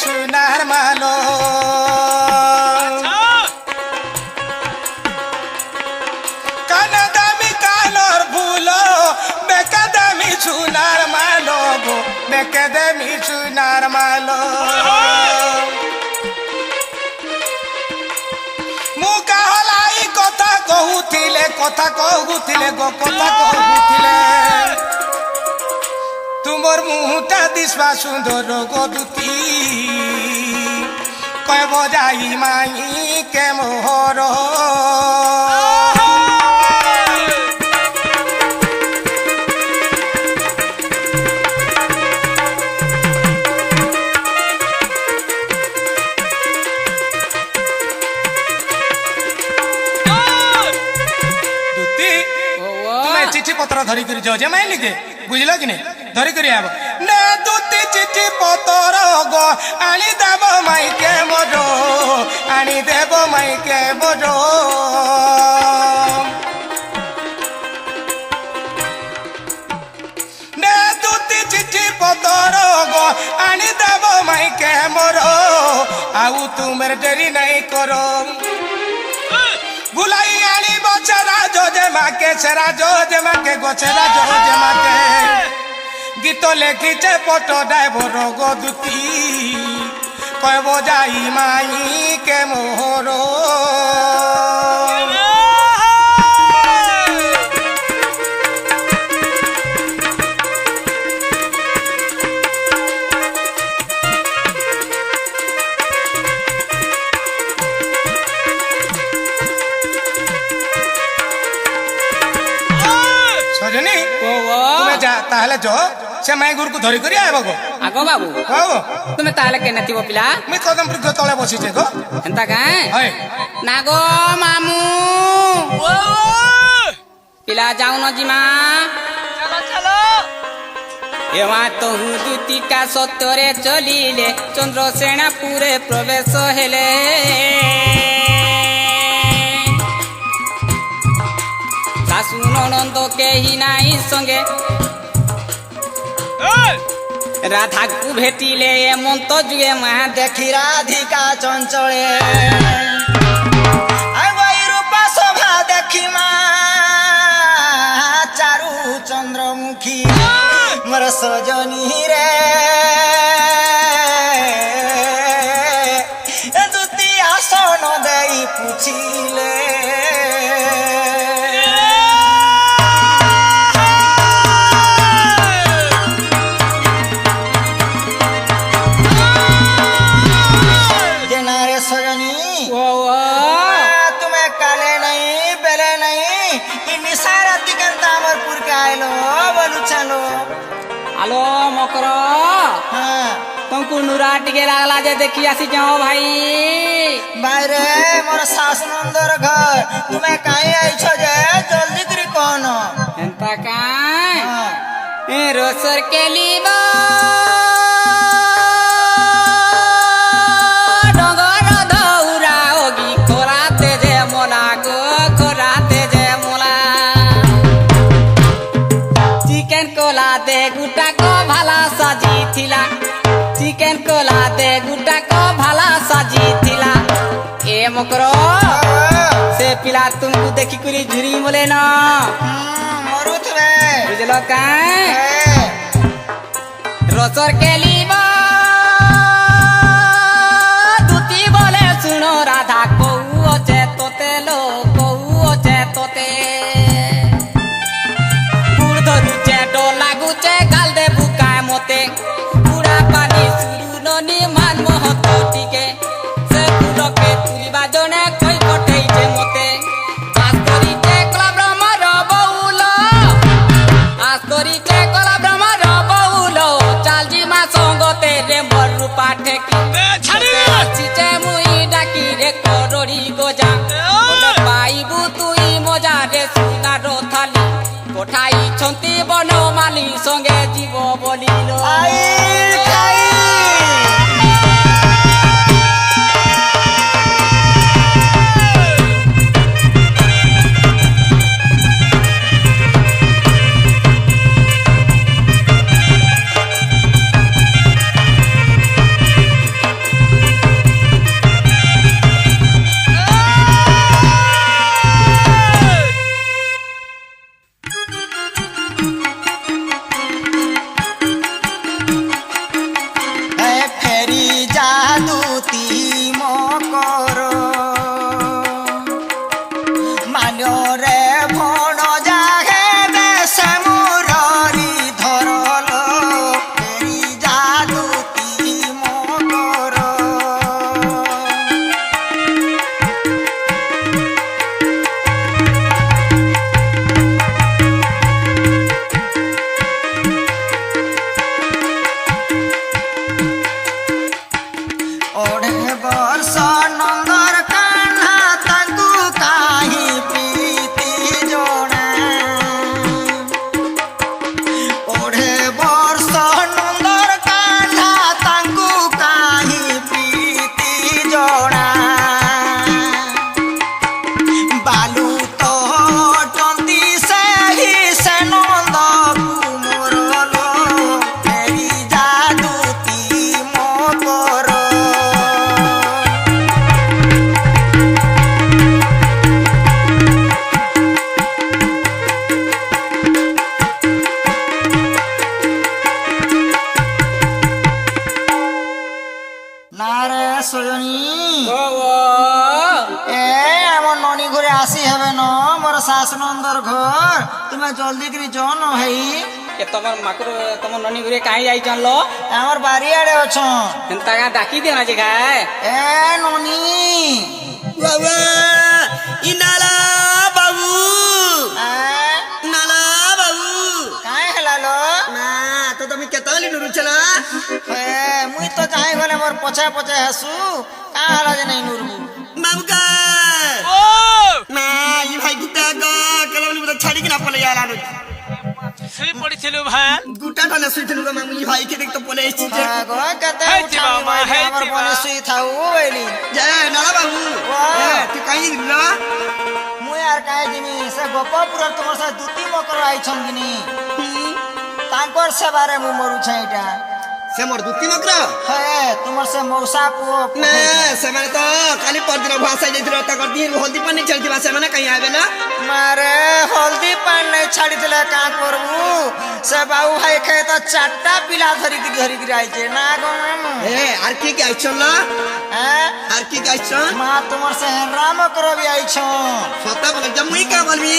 सुनार मालो कान दामी कानर भूलो बेकदमी सुनार मालो गो बेकदमी सुनार मालो मु कहलाई कथा कहूथिले गो कथा कहूथिले तुमर मुहटा दिसवा सुंदर गोदुती कहब जाई माई के मोहर तुम्हें चिठी पत्र धरी कर जाओ जे माइली के बुझल कि नहीं धरी कर आब ने दूती चिठी पतर गो आनी देव माई के मोजो आनी देव माई के मोजो ने दूती चिठी पतर गो आनी देव माई के मोरो आउ तुमर देरी नहीं करो बुलाई आनी बचरा जो जे माके सेरा जो जे माके गोचरा जो जे माके गीत लेखिचे पट डाइवर गोदुती कहब जाई माई के मोहर सजनी तुम्हें जा ताहले जो से माई गुरु को धरी करी आए बाबू आगो बाबू तुम्हें ताले के नथिब पिला मैं कदम वृक्ष तले बसीचे गो एंता काहे हाय नागो मामू पिला जाऊ न जिमा चलो चलो एवा तो दूती का सत्तरे चलिले चंद्रसेना पूरे प्रवेश हेले सासु ननंद के ही नाई संगे राधा को भेटिले एमंत जुगे मा देखी राधिका चंचले रूपा शोभा देखी मा चारु चंद्रमुखी मोर सजनी रे दूती आसन दई पुछिले आलो मकर तुमको नुरा टिके लागला जे देखी आसी जाओ भाई भाई रे मोर सास नंदर घर तुम्हें काहे आइछो जे जल्दी करी कोन एंता काहे ए रोसर के लीबा দে গুটাক ভালা সাজিଥିଲା চিকেন কোলা দে গুটাক ভালা সাজিଥିଲା এ মকর সে পিলা তুমকু দেখি করি ঝুরি মলে না মরুথবে বুঝল কাই রসর কেলিবা দুতি বলে শুনো রাধা কৌ অচে তোতে লো কৌ অচে তোতে গুড় ধরুচে ডো লাগুচে গাল দে বুকায় মতে পুরা পানি সুরু ননি মান মহত টিকে সে পুরকে তুলিবা জনে কই পঠেইছে মতে আস্তরিতে কলা ব্রহ্মর বউল আস্তরিতে কলা ব্রহ্মর বউল চালজি মা সঙ্গতে রে মর রূপা ঠেকি আসিছে মুই ডাকি রে করড়ি গোজা বলে পাইবু তুই মজা রে সুনার থালি পঠাইছন্তি বনমালী সঙ্গে জীব বলিল আই খাই ফেরি জাদুতি মকর মানরে ভণ জাগে দেশে মুররি ধরল ফেরি জাদুতি মকর ओढ़े बरस नंदर कान्हा तांकु काहि प्रीति जोड़ा ओढ़े बरस नंदर कान्हा तांकु काहि प्रीति जोड़ा बालू तो टंती से ही से नंद कुमरलो फेरी जादूती मकर নারে সজনী এ আমার ননি ঘরে আসি হবে ন মোর শাসনন্দর ঘর তুমি জলদি করে জন হেই এ তোমার মাকুর তোমার ননি ঘুরে কাহি যাইছন লো আমার বাড়ি আড়ে অছ হেন্তা গা ডাকি দিও না যে গায় এ ননি বাবা ইনালা বাবু নালা বাবু কাই হেলালো না তো তুমি কেতালি নুরুছলা এ মুই তো যাই গলে মোর পছা পছা হাসু কা হেলা যে নাই নুরবু বাবুকা ও না ই ভাই গুটা গো কেলাবলি বড় ছাড়ি কিনা পলে আলা শুই পড়িছিল ভাই গুটা ঠানে সুইছিল গো মামুলি ভাই কে দেখতো পলে এসেছি যে গো কতে হেইতি উঠানি বাবা, মাই হেইতি আমার বনে বাবা। শুই থাউ বইলি যে নালা বাবু তুই কাই দিল মুই আর কাই জিনি সে গোপপুর তোমার সাথে দুতি মকর আইছন গিনি তাঙ্কর সেবারে মু মরু ছাইটা সে মোর দুতি মকর হে তোমার সে মৌসা পুଅ না সেমানে তো কালি পরদিন ভাষা যাইছিল তাকর দিন হলদি পানি চলতিবা সেমানে কাই আবে না মারে হলদি পান নাই ছাড়ি দিলে কা করবু সে বাবু ভাই খাই তো চারটা পিলা ধরি আইছে না গো এ আর কি কি আইছল হ্যাঁ আর কি কি আইছ মা তোমার সে রাম করবি আইছ সতা বলে যে মুই কা বলবি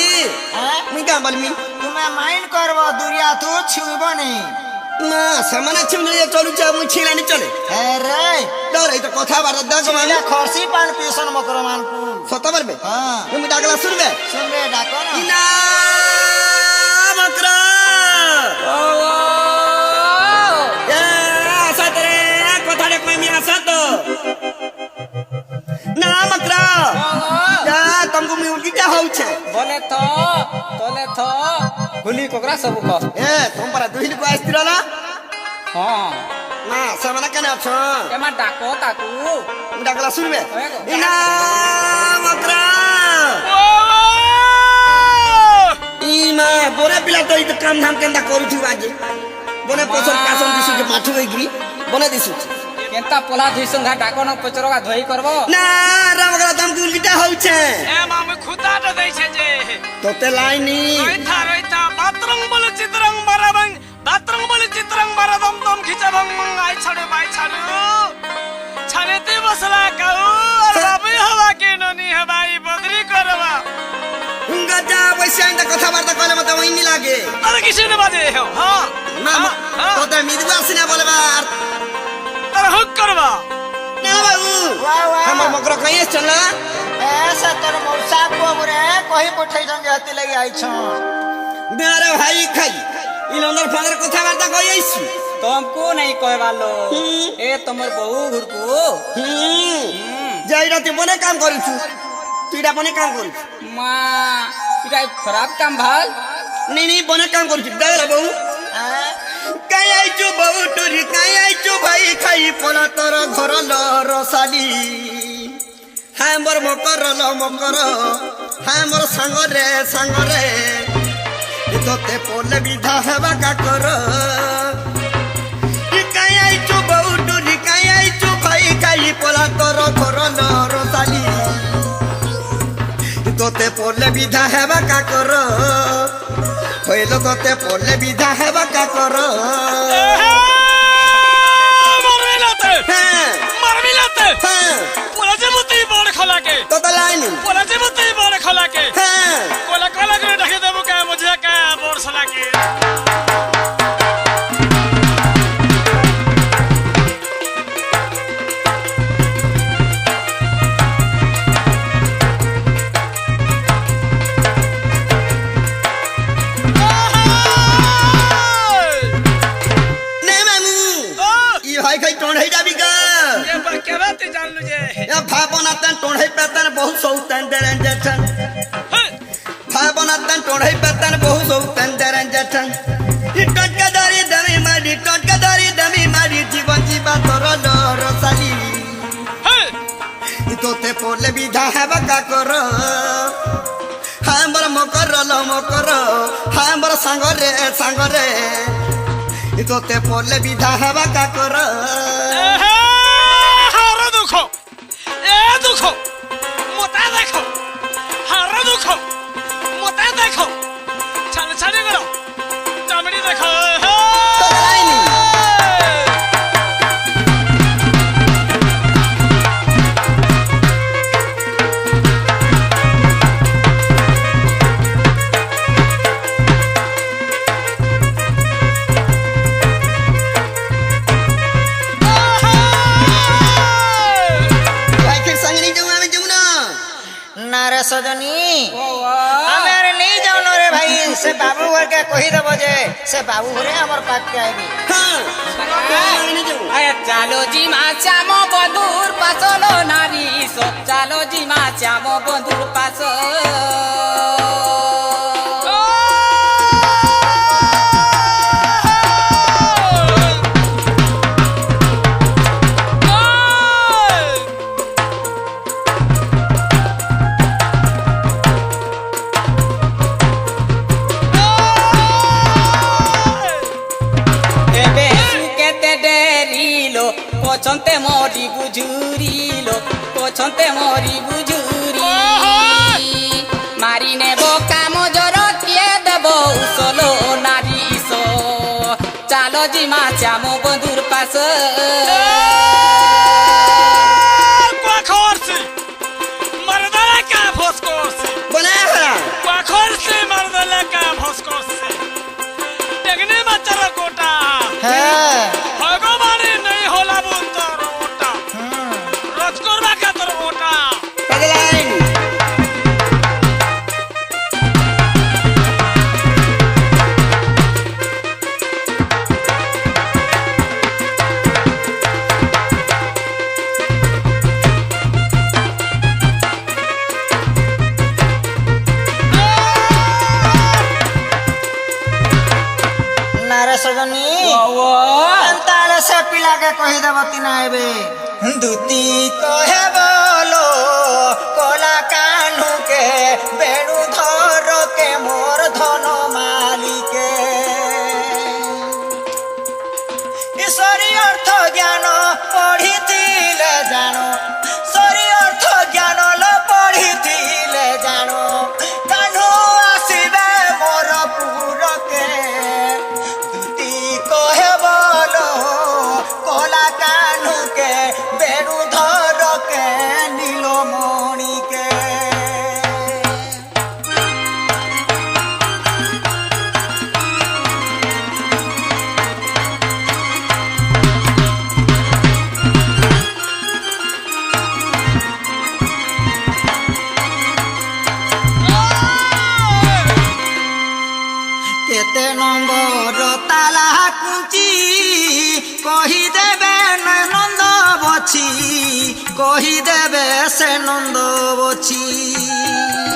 হ্যাঁ মুই কা বলবি তুমি মাইন্ড করব দুরিয়া তো ছুইব নি না সেমানে চিমলে চলুছে মুই ছিলানি চলে হে রে ডর এই তো কথা বার্তা দাগ চিলা খরসি পান পিছন মকর মানকু সতা পারবে হ্যাঁ তুমি ডাকলা শুনবে শুনবে ডাকো না ইনা মকর এ আসাত রে কথা রে কই মি আসাত না মকর যা তমকু মি উল্টা হউছে বলে তো তলে তো গুলি কোকরা সব ক এ তোম পারা দুহিল কো আসতিল না হ্যাঁ না সেমানে কেন আছ এমা ডাকো তাকু ডাকলা শুনবে ইনা মকর ও ই ମା ବନେ ପିଲା ତ ଏଇ କାମ ଧାମ କେନ୍ତା କରୁଥିବ ଆଜି ବନେ ପଛର ପାସନ ଦିଶୁଛି ମାଠୁ ହେଇକିରି ବନେ ଦିଶୁଛି କେନ୍ତା ପଲା ଧୁଇ ସଂଘା ଡାକନ ପଚରକା ଧୋଇ କରବ ନା ରାମଗଲା ତମକୁ ଉଲ୍ଟା ହଉଛେ ଏ ମାମୁ খুদাটা দেইছে যে তোতে লাইনি রইতা বাতরং বলে চিত্রং বারাবং বাতরং বলে চিত্রং বারাদম দম খিচাবং আই ছাড়ে বাই ছাড়ু ছাড়েতে বসলা কাউ আর বাবি হবা কে ননি হবাই বদরি করবা গজা বৈশা ইন্দা কথাবার্তা কলে মতে ওইনি লাগে আর কিছু না বাজে হো হ্যাঁ না তোতে মিদু আসিনা বলবা আর আর হুক করবা না বাবু वाह वाह আমার মকর কইয়ে চলা ऐसा तोर मौसा को रे कही पठै जंगे हती लगी आई छ मेरे भाई खाई इलंदर फादर কথাবার্তা কই আইছি तुमको नहीं कहवालो ए तुमर बहु घुरको যাই রাতে বনে কাম করিছু তুইটা বনে কাম করিছু মা এটা खराब काम भाल नहीं बने काम करिছু দাঁড়া বউ কাই আইছু বউ টুরি কাই আইছু ভাই খাই পলা তোর ঘর রসালি হ্যাঁ মোর মকর হ্যাঁ মোর সাঙ্গরে তোতে পলে বিধা হেবা কা কর কাই আইছু বউ টুরি কাই আইছু ভাই খাই পলা তোর ঘর রসালি তোতে পলে বিধা হেবা কা কর হইল তোতে পলে বিধা হেবা কা কর মারবিলাতে হ্যাঁ মারবিলাতে হ্যাঁ পোলা যেমতি বড় খলাকে তোতে লাইনি পোলা যেমতি বড় খলাকে হ্যাঁ কোলা কোলা করে ঢাকে দেবো কা মুঝে কা বড় খলাকে নে মামু ই হয় খাই টড়াই যাবি গা ये बकेबाते जान लुजे या भावनातन टोढ़ई पेतन बहुत सौतन दरन जठन भावनातन टोढ़ई पेतन बहुत सौतन दरन जठन इ टटकादारी दमी मारी जीवन जीवा तोर रसाली इ तोते पोले विधा हेबा का कर हमर मकर हमर सांगरे इ तोते पोले विधा हेबा का कर हारा दुखो ए दुखो मोता देखो हारा दुखो मोता देखो छाने छाने करो चामड़ी देखो भाई के संग नहीं जाऊं मैं जाऊं ना ना रे सजनी हमें नहीं जाओ न रे भाई से बाबू घर के कही देबो जे से बाबू घरे हमर पाक के आबी हाँ नहीं जाऊं আয়া চালো জি মা শ্যাম বন্ধুর পাছলো নারী সব চালো জি মা শ্যাম বন্ধুর পাছ ଏବେ କେତେ ଡେରିଲୋ ପଛନ୍ତେ ମରି ବୁଝୁରିଲୋ ପଛନ୍ତେ ମରି ବୁଝୁରି ମାରି ନେବ କାମ ଜର କିଏ ଦେବ ଉସଲୋ ନାରୀ ଚାଲ ଜିମା ଶ୍ୟାମ ବନ୍ଧୁର ପାଶ क्या खर्ची मर्दला का फसकोसी बना है क्या खर्ची मर्दला का फसकोसी टेगने बच्चा कोटा हां भगवानी नहीं होला बुंतर ओटा रजकोरबा का तर ओटा पगलाइन ना रे सजनी अंताले से पिला के कही देबो ती ना आबे दुती कहे बोलो कोला कान्हू के बेणु धर के मोर धन केते नंबर ताला कुंची कहीदेवे नंद बछी कहीदेवे से नंद बछी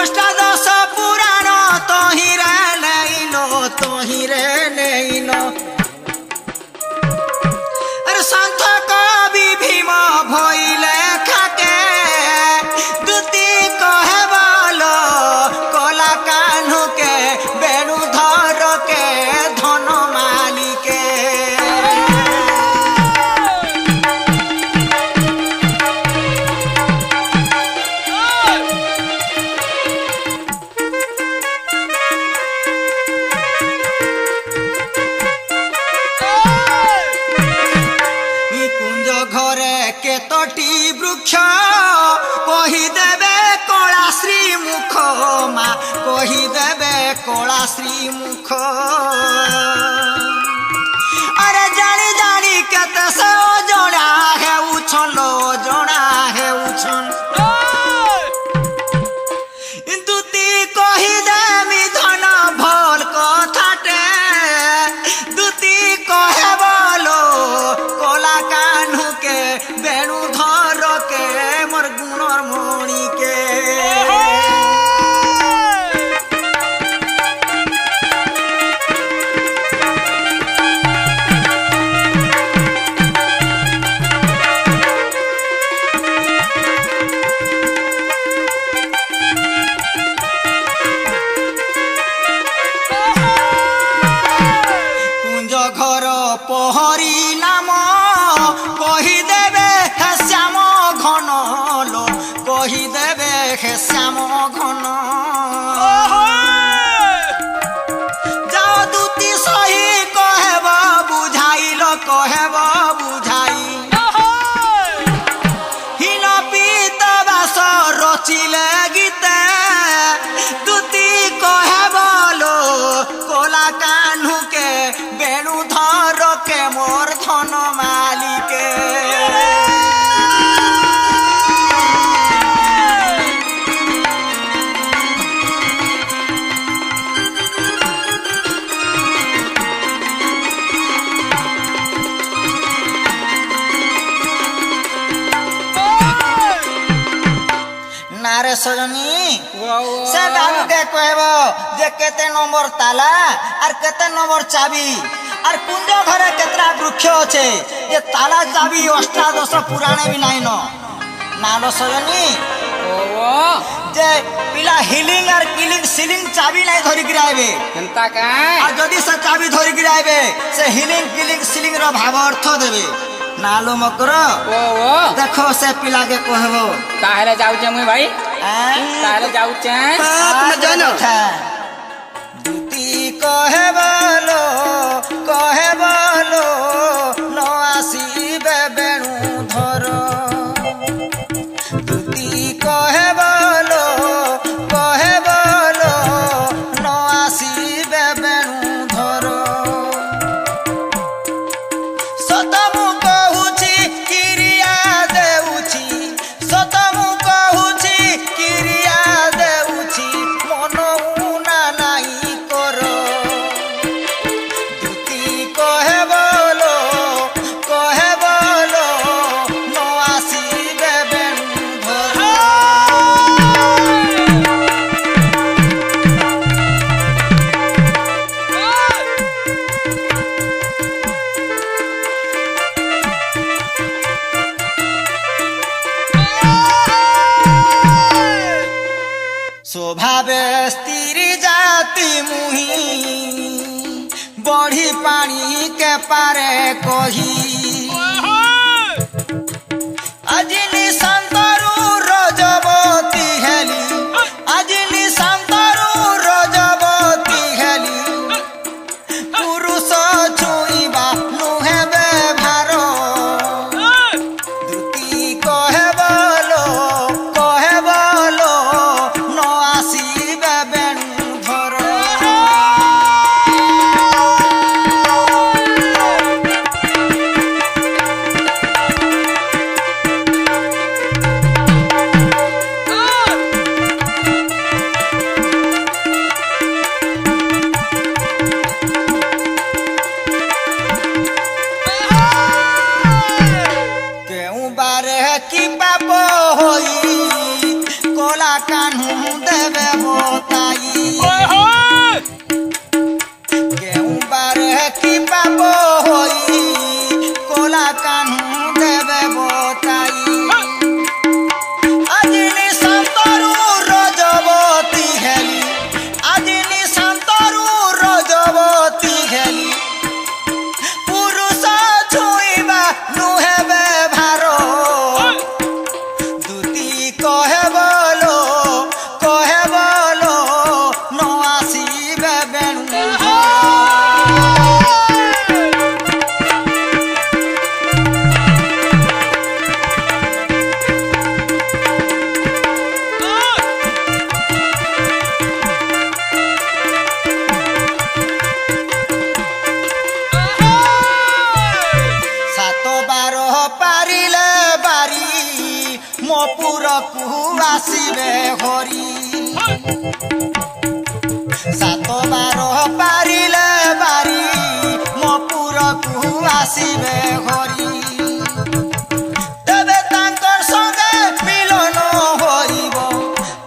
अष्टादश पुराण तहिरे नेइनो अरे संत कवि भीम भइले खाके दुती कहे बोलो कला कान्हू के बेणुधर के धन मालिके कुंज घरे केतोटी वृक्ष कहीदेवे कला श्रीमुख मा कहीदेवे कला श्रीमुख अरे जानी जानी केते से जड़ा हेउछन दुती कहीदेमी धन भल कथाटे दुती कहे बोलो कला कान्हू के बेणुधर के मोर गुणर मणि के कुंज घर पहरी नाम कहीदेवे हे श्याम घन लो कहीदेवे हे श्याम घन जाओ दूती सही कहब बुझाइल कहब बुझाई हिन पीत बास रचिले गीते दूती कहे बोलो कला कान्हू के बेणुधर के मोर धन मालिके नारे सजनी से बाबू के कहब जे केते नंबर ताला और केते नंबर चाबी और कुंज घरे केतरा वृक्ष अच्छे ये ताला चाबी अष्टादश पुराणे भी नाइन नालो सजनी जे पिला हिलिंग और किलिंग सिलिंग चाबी नहीं धरिक आइबे हेंता का और जदि से चाबी धरिक आइबे से हिलिंग किलिंग सिलिंग रो भाव अर्थ देबे नालो मकर देखो से पिला के कहबो काहेले जाउचे मुई भाई काहेले जाउचे दुती कहे बोलो न आसीबे बेणुधर दुती कहे बोलो न आसीबे बेणुधर सत मु कहुछि किरिया देउछि सत मु कहुछि किरिया देउछि मन उना नाई कर दुती कहे बोलो न आसीबे बेणुधर स्वभावे स्त्री जाति मुही बढ़ी पानी के पारे कही अजिनी संतरू रजबती हेली अजिनी संतरू रजबती हेली पुरुष छुईबा नुहे व्यवहार दुती कहे बोलो न आसीबे बेणुधर কোলা কানু দেবে বোতাই কেউ বারে কি পাব হই কোলা কানু দেবে বোতাই আজিনি শান্তরু রজবতী হেলি আজিনি শান্তরু রজবতী হেলি পুরুষ ছুইবা নুহেবে ভার দুতি কহে বলো ন আসিবে বেণু সাত বার পারিলে বারি মো পুরকু আসিবে হরি সাত বার পারিলে বারি মো পুরকু আসিবে হরি তেবে তাঙ্কর সঙ্গে মিলন হইব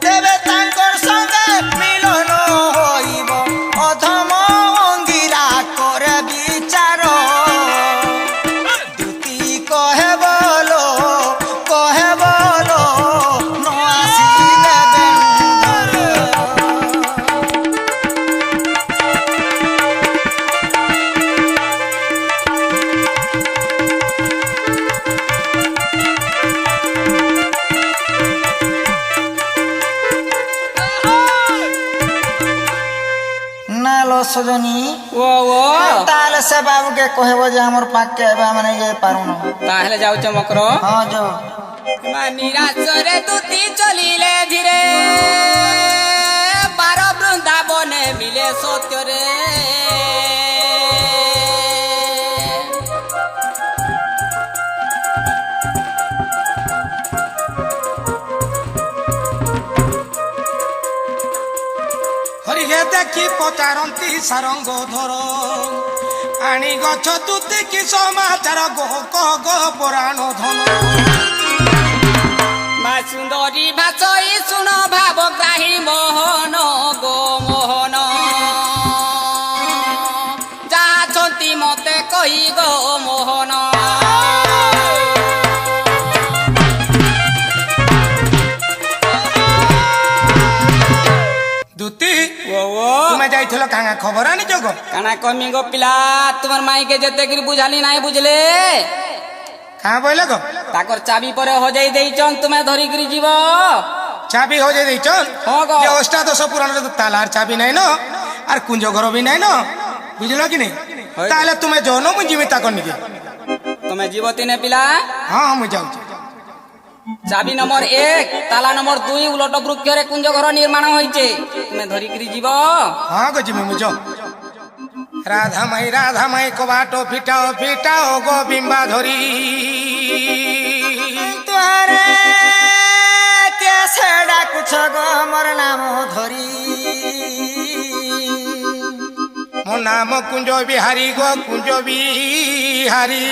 তেবে তাঙ্কর সঙ্গে মিলন হইব অধম অঙ্গিরা করে বিচার দুতি কহে বলো ন আসিবে বেণু না লো সজনী ও ও তাহলে সে বাবুকে কহব যে আমার পাককে এবার মানে যাই পারুন তাহলে যাଉଛ ମକର ହଁ ଯୋଉ ନିରାଶରେ ତୁତି ଚଲିଲେ ଧୀରେ ବାର ବୃନ୍ଦାବନେ ମିଳେ ସତ୍ୟରେ হরিহে দেখি পচারন্তি সারঙ্গ ধর আনি গছ তুতি কি সমাচার গো গো পুরাণ ধন মা সুন্দরী ভাষই শুণ ভাব গ্রাহী মোহন গো মোহন যাଛନ୍ତି মতে কহি গো মোহন দুতি ও ও তুমি যাইছিল কাঙা খবর আনিছ গো কানা কমি গো পিলা তোমার মাইকে যেতে করে বুঝালি নাই বুঝলে কাঁ বইলে গো তাকর চাবি পরে হজাই দেইছন তুমি ধরিকি যাব চাবি হয়ে দিয়েছ হ্যাঁ গো। যে অষ্টাদশ পুরাণের তো তালার চাবি নাই ন আর কুঞ্জ ঘর বি নাই ন বুঝল কি নি হয়। তাহলে তুমি যৌন মুই জিমি তাকর নিকে তুমি জীবতী নে পিলা হ্যাঁ মুই যাচ্ছি চাবি নম্বর 1 তালা নম্বর 2 উলট বৃক্ষরে কুঞ্জ ঘর নির্মাণ হইছে তুমি ধরিকি যাব হ্যাঁ গো জিমি মুই যাও রাধা মাই কবাট ফিটাও ফিটাও গো বিম্বা ধরি তোরে কেসে ডাকুছ গো মোর নাম ধরি মো নাম কুঞ্জ বিহারী গো কুঞ্জ বিহারী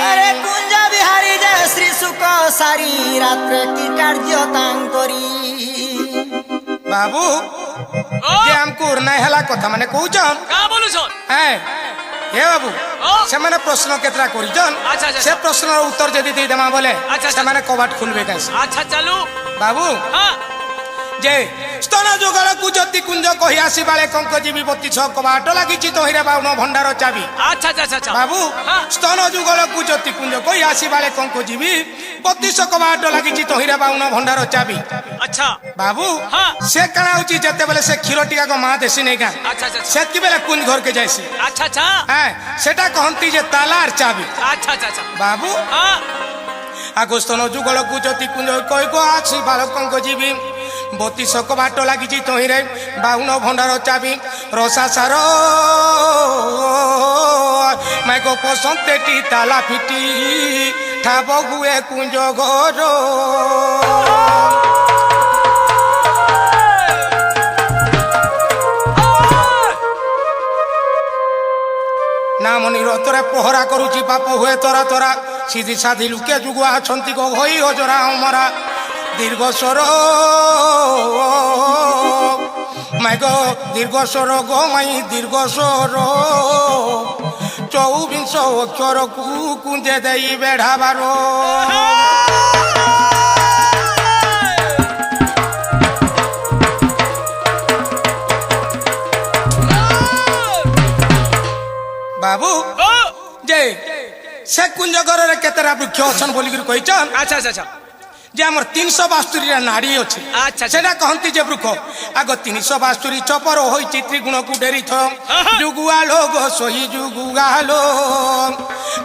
আরে কুঞ্জ বিহারী যে শ্রী সুখ সারি রাত্রে কি কার্য তাঙ্করি বাবু ও যে আমକୁ নাই হেলা কথা মানে কହୁଛন কা বলুছ হ্যাঁ হে বাবু ও ସେମାନେ ପ୍ରଶ୍ନ କେତେଟା କରିଛନ୍ ଆଚ୍ଛା, ଆଚ୍ଛା। ସେ ପ୍ରଶ୍ନର ଉତ୍ତର ଯଦି ଦେଇଦେମା ବୋଲେ ଆଚ୍ଛା, ଆଚ୍ଛା। ସେମାନେ କବାଟ ଖୋଲବେ କାଇଁ আচ্ছা চালু ବାବୁ হ্যাঁ ଯେ ସ୍ତନ ଯୁଗଳକୁ ଜ୍ୟୋତି କୁଞ୍ଜ କହି ଆସି ବାଳେ କଙ୍କ ଯିବି 32 କବାଟ ଲାଗିଛି ତହିଁରେ ବାଉନ ଭଣ୍ଡାର ଚାବି আচ্ছা আচ্ছা আচ্ছা ବାବୁ হ্যাঁ ସ୍ତନ ଯୁଗଳକୁ ଜ୍ୟୋତି କୁଞ୍ଜ କହି ଆସି ବାଳେ କଙ୍କ ଯିବି 32 କବାଟ ଲାଗିଛି ତହିଁରେ ବାଉନ ଭଣ୍ଡାର ଚାବି আচ্ছা ବାବୁ ହଁ। ସେ କାଣା ହଉଛି ଯେତେବେଳେ ସେ କ୍ଷୀର ଟିକାକ ମା ଦେସି ନେଇ ଗାଁ আচ্ছা আচ্ছা ସେତିକି ବେଲେ କୁଞ୍ଜ ଘରକେ ଯାଇସି আচ্ছা আচ্ছা হ্যাঁ সেটা কহନ୍ତି যে তালার চাবি আচ্ছা আচ্ছা আচ্ছা বাবু হ্যাঁ আগস্তন যুগলକୁ জ্যোতি কুঞ্ଜ কই গো আছি বালকଙ୍କ ଯିବି 32 କବାଟ ଲାଗିଛି ତହିଁରେ ବାଉନ ଭଣ୍ଡାର ଚାବି ରସା ସାର ମାଇକ ପସନ୍ତେଟି ତାଲା ଫିଟି ଠାବ ହୁଏ କୁଞ୍ଜ ଘର ନାମ ନିରତରେ ପହରା କରୁଛି ପାପ ହୁଏ ତରା ତରା ସିଧି ସାଧି ଲୁକେ ଯୁଗୁଆ ଅଛନ୍ତି ଗୋ ହୋଇ ହଜରା ଅମରା ଦୀର୍ଘ ସ୍ୱର দীর্ঘ স্বর গো মাই দীর্ঘ স্বর 24 অক্ষরকু কুঞ্জে দেই বেড়াবার বাবু যে সে কুঞ্জ ঘরের কেতেটা বৃক্ষ অছন বলিকি কইছন আচ্ছা আচ্ছা আচ্ছা যে আমার 362 নাড়ি আছে আচ্ছা সেটা কহନ୍ତି যে বৃক্ষ আগ 362 চপর হই চিত্রিগুণকু ডেরিথ যুগুয়ালো গো সহি যুগুয়ালো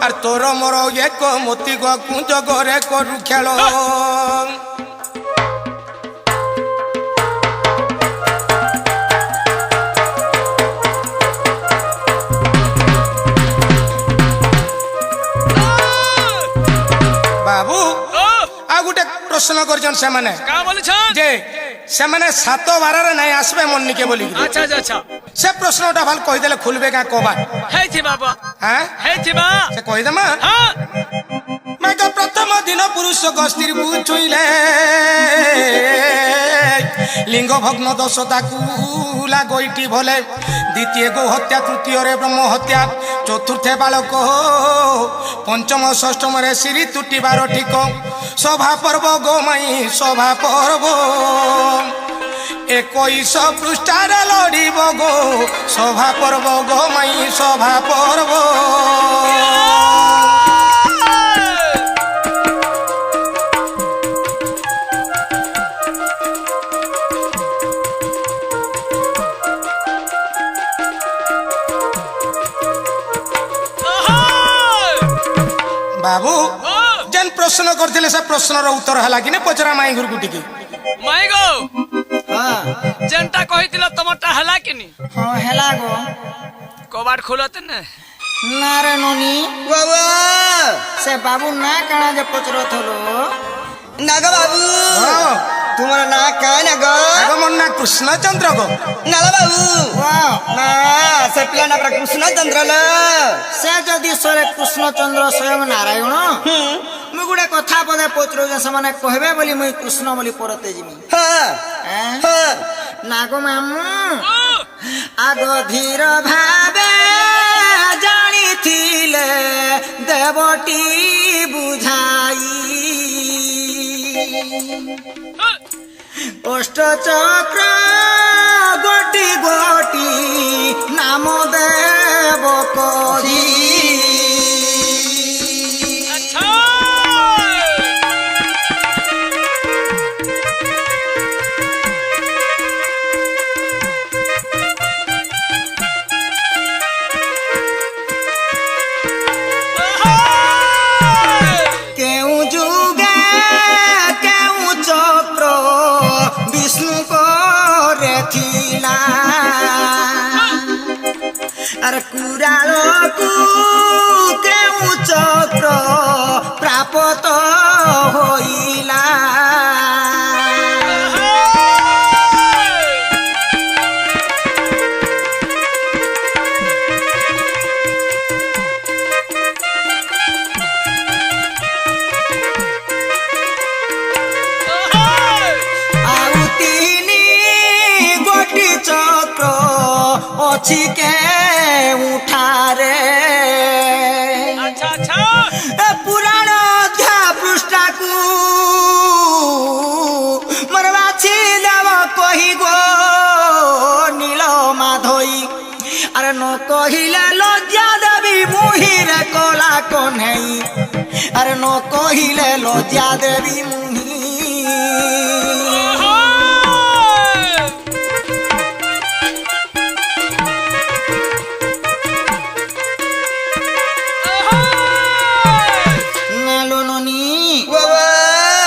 আর তোর মোর এক মতি গো কুঞ্জ ঘরে করু খেল বাবু আর গোটে প্রশ্ন করছেন সেমানে কা বলেছেন যে সেমানে 7 বারের নাই আসবে মন্নিকে বলি আচ্ছা আচ্ছা আচ্ছা সে প্রশ্নটা ভাল কইদেলে খুলবে কা কবা হেইছি বাবা হ্যাঁ হেইছি মা সে কইদেমা হ্যাঁ মেঘ প্রথম দিন পুরুষ গস্তির বুঝুইলে লিঙ্গ ভগ্ন দোষ তাকু লাগইটি ভলে দ্বিতীয় গো হত্যা তৃতীয়রে ব্রহ্ম হত্যা চতুর্থে বালক পঞ্চম ষষ্ঠমরে শ্রী তুটিবার ঠিক সভা পর্ব গো মাই সভা পর্ব 21 পৃষ্ঠারে লড়িব গো সভা পর্ব গো মাই সভা পর্ব বাবু যেন প্রশ্ন করছিলে সে প্রশ্নর উত্তর হলা কিনে পচরা মাই ঘুরকু টিকি মাই গো হ্যাঁ যেনটা কইছিল তোমারটা হলা কিনি হ্যাঁ হেলা গো কবাট খুলতে না না রে ননি বাবা সে বাবু না কানা যে পচরত হলো নাগা বাবু হ্যাঁ তোমার না কায় না গো আগ মন না কৃষ্ণচন্দ্র গো নালা বাবু ওয়াও না সে পিলা না কৃষ্ণ চন্দ্র ল সে যদি সরে কৃষ্ণচন্দ্র স্বয়ং নারায়ণ মুই গুড়ে কথা পদে পচরু যে ସେମାନେ কহবে বলি মুই কৃষ্ণ বলি পরতে যিমি হ্যাঁ হ্যাঁ হ্যাঁ নাগো মামু আগ ধীর ভাবে জানিছিলে দেবটি বুঝাই অষ্টচক্র গোটি গোটি নাম দেব করি আচ্ছা কেউ যুগে কেউ চক্র বিষ্ণু করেছিলা আর কুড়ালকু কেউ চক্র প্রাপ্ত হইলা ଆଉ ତିନି ଗୋଟି ଚକ୍ର ଅଛି କେଉଁଠାରେ আচ্ছা আচ্ছা ଏ ପୁରାଣ ଅଧ୍ୟାୟ ପୃଷ୍ଠାକୁ ମୋର ବାଛି ଦେବ କହି ଗୋ ନୀଳ ମାଧୋଇ ଆରେ ନ କହିଲେ ଲଜ୍ଜା ଦେବି ମୁହିଁରେ କଳା କହ୍ନେଇ ଆରେ ନ କହିଲେ ଲଜ୍ଜା ଦେବି ମୁହିଁ নালো ননি বাবা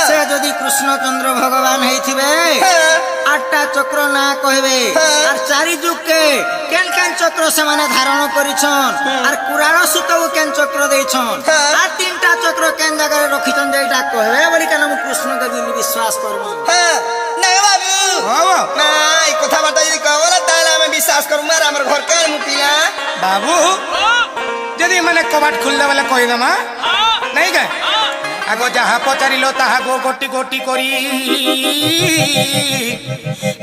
সে যদি কৃষ্ণচন্দ্র ভগবান হইথিবে আটটা চক্র না কহবে আর চারি যুগকে কেন কেন চক্র সেমানে ধারণ করিছন আর কুরাল সুতও কেন চক্র দেইছন আর তিনটা চক্র কেন জায়গায় রখিছন যে এটা কহবে বলি কেন মু কৃষ্ণকে দিলি বিশ্বাস করবো হ্যাঁ নাগা বাবু বাবু না এই কথাবার্তা যদি কবলা তাহলে আমি বিশ্বাস করবো আর আমার ঘর কার মুপিলা বাবু যদি মানে কবাট খুললে বলে কইদমা নাই কে আগ যাহা পচারিল তাহা গোটি গোটি করি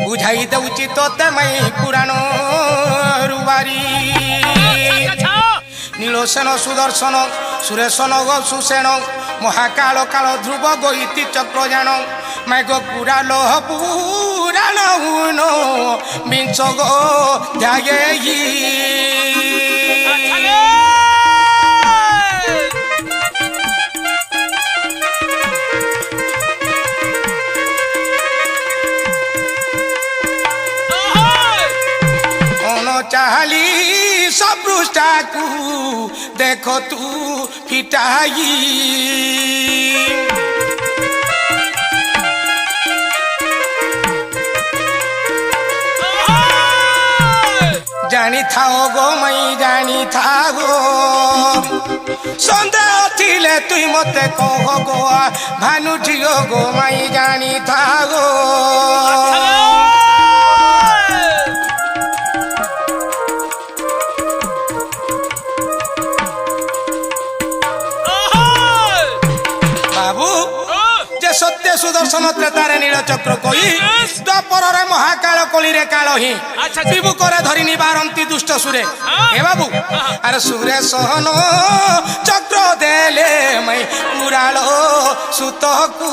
বুঝাই দেউছি তোতে মাই পুরাণ রুবারি নীলসেন সুদর্শন সুরেশন গো সুসেন মহাকাল কাল ধ্রুব গৈতি চক্রজান মেঘ পুরাল পুরাণ বিঞ্চ গো ধ্যাগে চাহালি সবৃষ্টাকু দেখ তু ফিটাই জানি থাও গো মাই জানি থাগো সন্দেহ থিলে তুই মতে কহ গো ভানুঠিও গো মাই জানি থাগো সত্য সুদর্শন ত্রেতারে নীলচক্র কই দ্বাপরে মহাকাল কলিরে কাল হি বিভু করে ধরি নিবারন্তি দুষ্ট সুরে হে বাবু আরে সুরে সহন চক্র দেলে মাই পুরাল সুতকু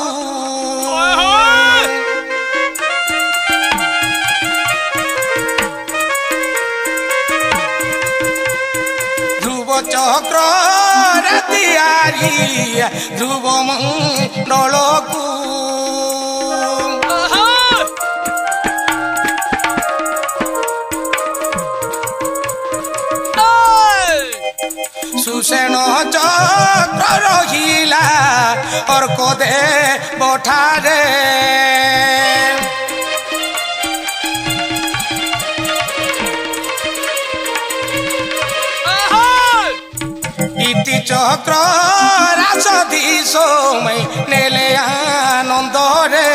ধ্রুব চক্র রাতিয়ারি ধ্রুব মণ্ডলকু সুসেন চক্র রহিলা অর্ক দে বঠারে ইতি চক্র রাসধীশ নেলে আনন্দরে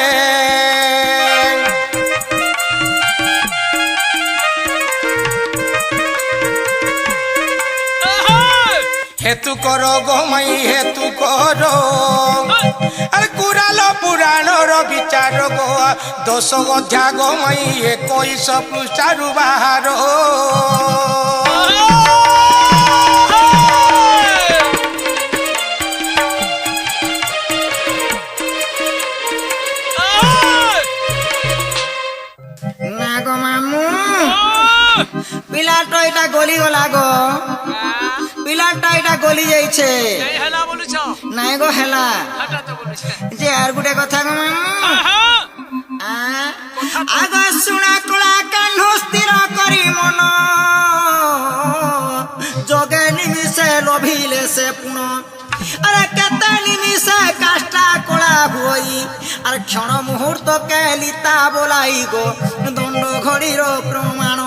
হেতু কর গোমাই হেতু কর আরে কুরাল পুরাণর বিচার গো 10 অধ্যায় গোমাই 21 পৃষ্ঠারু বাহার না গো মামু পিলাটা এটা গলি গলা গো পিলাটা এটা গলি যাইছে এই হেলা বলুছ নাই গো হেলা হাটা তো বলুছ যে আর গুটে কথা গো মামু হ্যাঁ আগ শুনা কলা কান্হ স্থির করি মন যোগে নিমিষে লোভিলে সে পুণ আরে কেতে নিমিষে কাষ্টা কলা ভই আর ক্ষণ মুহূর্ত কে লিতা বলাই গো দণ্ড ঘড়ির প্রমাণ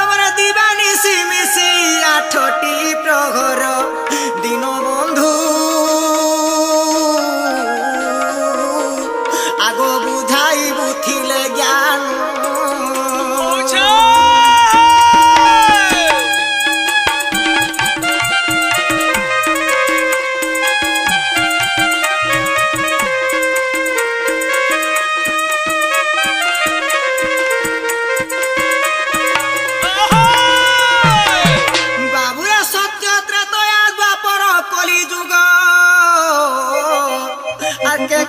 আমার দিবানিশি মিশি 8টি প্রহর দিন বন্ধু আগ বুঝাই বুথিলে জ্ঞান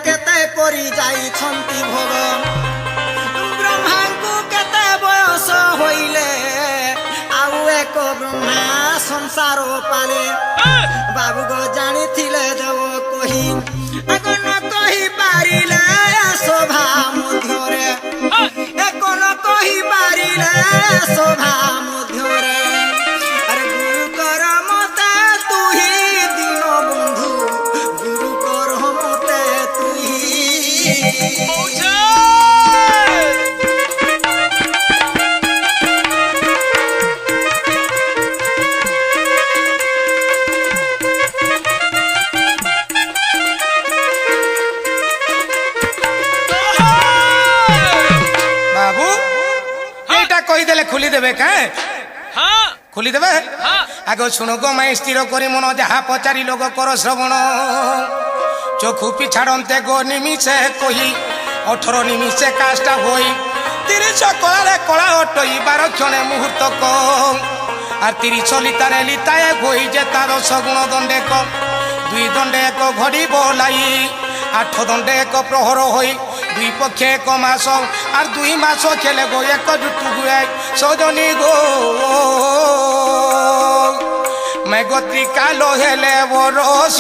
কেতে করি যাইছন্তি ভোগ ব্রহ্মাঙ্কু কেতে বয়স হইলে আউ এক ব্রহ্মা সংসার পালে বাবু গো জানিছিলে দেব কহি এখন কহি পারিলে শোভা মধ্যরে এখন কহি পারিলে শোভা মধ্যরে আরে গুরু কর মতে তুহি দিন বন্ধু গুরু কর মতে তুহি বাবু এইটা কইদেলে খুলি দেবে কে হ্যাঁ খুলি দেবে হ্যাঁ আগে শুনো গো মাই স্থির করি মন যাহা পচারি লোক কর শ্রবণ চক্ষু পিছাড়ন্তে গো নিমিষে কহি 18 নিমিষে কাজটা হই 30 কলারে কলা অটই 12 ক্ষণে মুহূর্ত কম আর 30 লিতারে লিতায়ে হই যে তার সগুণ দণ্ডে কম 2 দণ্ডে এক ঘড়ি বলাই 8 দণ্ডে এক প্রহর হই 2 পক্ষে 1 মাস আর 2 মাস খেলে গো এক জুটু গুয়ে সজনী গো মেঘত্রি কালো হেলে বরস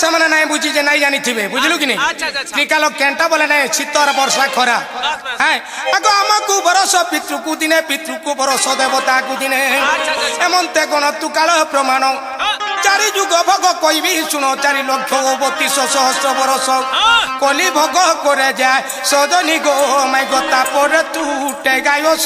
ସେମାନେ ନାଇଁ ବୁଝି ଯେ ନାଇଁ ଜାଣିଥିବେ ବୁଝିଲୁ କି ନାଇଁ ତ୍ରିକାଳ କେଣ୍ଟା ବୋଲେ ନାଇଁ ଶୀତର ବର୍ଷା ଖରା হ্যাঁ আগ আমাকু বরস পিতৃকু দিনে পিতৃকু বরস দেবতাকু দিনে এমন্তে গণ তুকাল প্রমাণ 4 যুগ ভোগ কইবি শুনো 4 লক্ষ 32 সহস্র বরস কলি ভোগ করে যায় সজনী গো মাই গতা পরে তু টেগায়স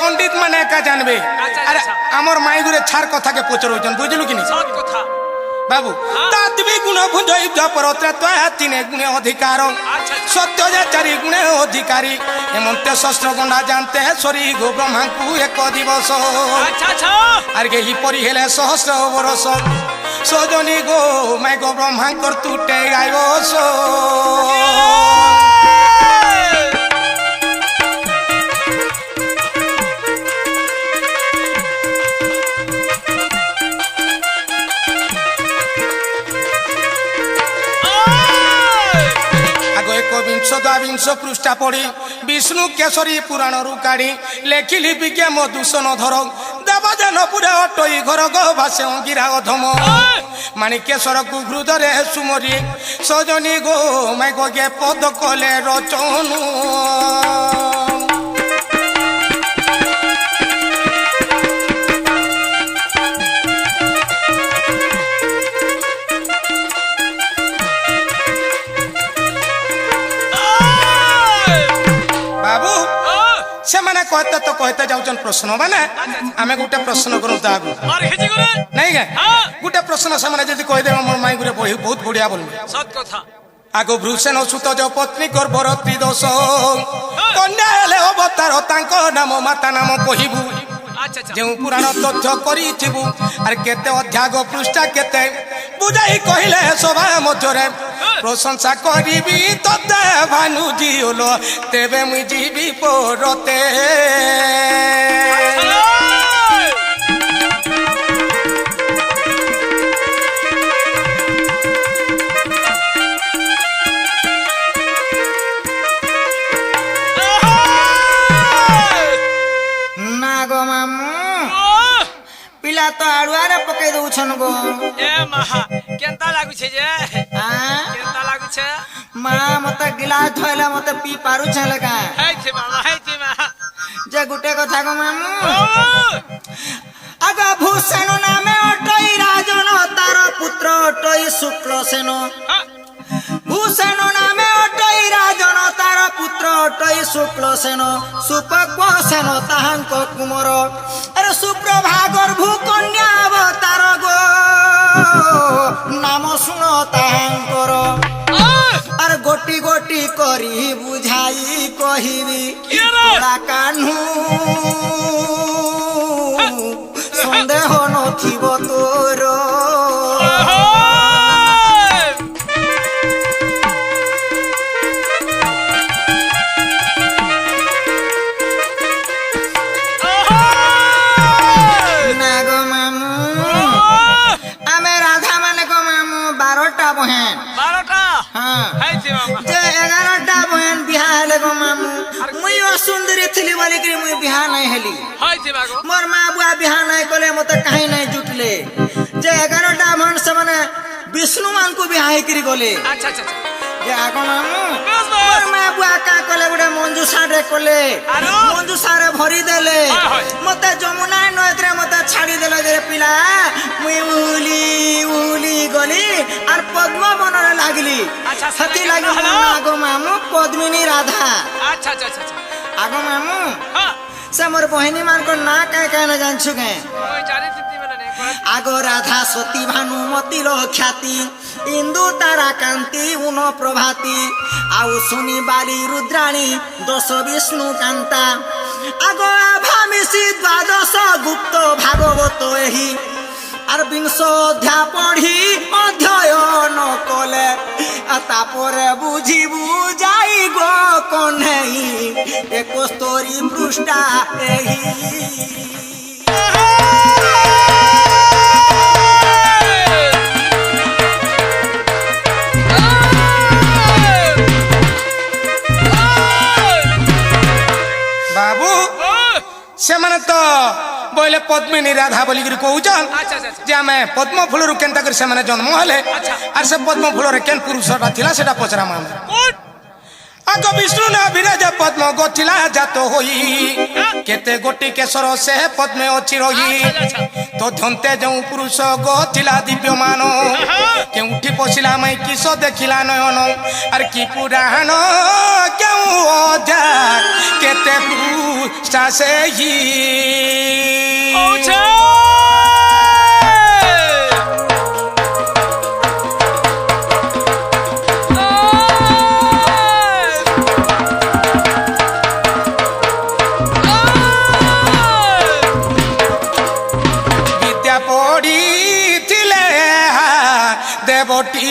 पंडित माने का जानबे अरे हमर माई गुरे छार कथा के पचरौचन बुझलु कि नहीं सत कथा बाबू तात्वी गुण भुजई परत्रे तो तीने गुणे अधिकार सत्य जे 4 गुणे अधिकारी हेमंते शस्त्र गंडा जानते हैं सरी गो ब्रह्मा को एक दिवस आर के ही परि हेले सहस्र बरस सजनी गो मैं गो ब्रह्मा कर टूटे गायस विंश पृष्ठा पढ़ी विष्णु केशरी पुराण रु काढ़ी लेखिली विज्ञा मधुसन धर देवजन पुरे अटई घर गो भाषे अंगिरा अधम माणिकेश्वर को हृदय सुमरी सजनी गो मैं गे पद कले रचनु कहते तो कहते जाऊन प्रश्न माने आमे गोटे प्रश्न करू तागु नहीं गे गोटे प्रश्न से माने जदी कह दे मोर माई गुरे बहुत बढ़िया बोल सत कथा आगो भृषण सुत जो पत्नी गर्भवती दोष कन्या हेले अवतार तांको नाम माता नाम कहिबु जो पुराण तथ्य करिथिबु आर केते अध्याय पृष्ठा केते बुझाई कहिले सभा मध्यरे प्रशंसा करिबी तते भानु जियोलो तेबे मुई जीवी परते पिला तो आड़ुआरे पके दउछन गो ए महा केनता लागु छे जे केनता लागु छे मां मते गिलास धोइला मते पी पारु छ लगा है छे मामा जे गुटे कथा गो मामू आगा भूषण नामे अटई राजन तार पुत्र अटई शुक्ल सेन भूषण नामे अटई राजन तार पुत्र अटई शुक्ल सेन सुपक्व सेन ताहांक कुमर अरे सुप्रभागर भूकन्या अवतार गो नाम सुन ताहांकर अरे गोटी गोटी करी बुझाई कहिबी तोरा कान्हू सन्देह नथिब तोर सुंदरी थी बोली कि मुई बिहा नहीं हेली मोर माँ बुआ बिहा नहीं कले मत कहीं नहीं जुटले जे 11टा मन से माने विष्णु मान को बिहा करी गले যে আগ মামু বেশ, বেশ। মোর মা বুয়া কা কলে গুড়ে মঞ্জু সারে কলে আরো? মঞ্জু সারে ভরি দেলে হয়, হয়। মতে যমুনা নদীরে মতে ছাড়ি দেলে যে পিলা মুই উলি উলি গলি আর পদ্ম বনরে লাগলি আচ্ছা, সাথী সেটা লাগি কেমন মোর হলো? আগ মামু পদ্মিনী রাধা আচ্ছা আচ্ছা আচ্ছা আচ্ছা আগ মামু হ্যাঁ সে মোর বহিনী মানকর না কায় কায় না জানছু কে ওই জানি তৃপ্তি মেলে নেই আগ রাধা সতী ভানুমতির খ্যাতি ইন্দু তারা কান্তি উন প্রভাতি আউ শুনি বালি রুদ্রাণী দশ বিষ্ণু কান্তা আগ ভামিষি দ্বাদশ গুপ্ত ভাগবত এহি আর বিংশ অধ্যায় পঢ়ি অধ্যয়ন কলে তাপরে বুঝিবু যাই গো কন্হেই 71 পৃষ্ঠা এহি বাবু ସେମାନେ ତ ବୋଇଲେ ପଦ୍ମିନୀ ରାଧା ବୋଲିକିରି କହୁଛନ୍ ଆଚ୍ଛା, ଆଚ୍ଛା, ଆଚ୍ଛା। ଯେ ଆମେ ପଦ୍ମ ଫୁଲରୁ କେନ୍ତା କରି ସେମାନେ ଜନ୍ମ ହେଲେ ଆର୍ ସେ ପଦ୍ମ ଫୁଲରେ କେନ୍ ପୁରୁଷଟା ଥିଲା ସେଟା ପଚରାମା ଆମେ ଆଗ ବିଷ୍ଣୁ ନା ବିରାଜ ପଦ୍ମ ଗଛିଲା ଜାତ ହୋଇ କେତେ ଗୋଟି କେଶର ସେ ପଦ୍ମେ ଅଛି ରହି ତ ଧନ୍ତେ ଯେଉଁ ପୁରୁଷ ଗଥିଲା ଦିବ୍ୟମାନ କେଉଁଠି ପଶିଲା ମାଇ କିସ ଦେଖିଲା ନୟନ ଆର୍ କି ପୁରାଣ କେଉଁ ଅଜା କେତେ ପୃଷ୍ଠା ସେହି ବିଦ୍ୟା ପଢ଼ିଥିଲେ ଦେବଟି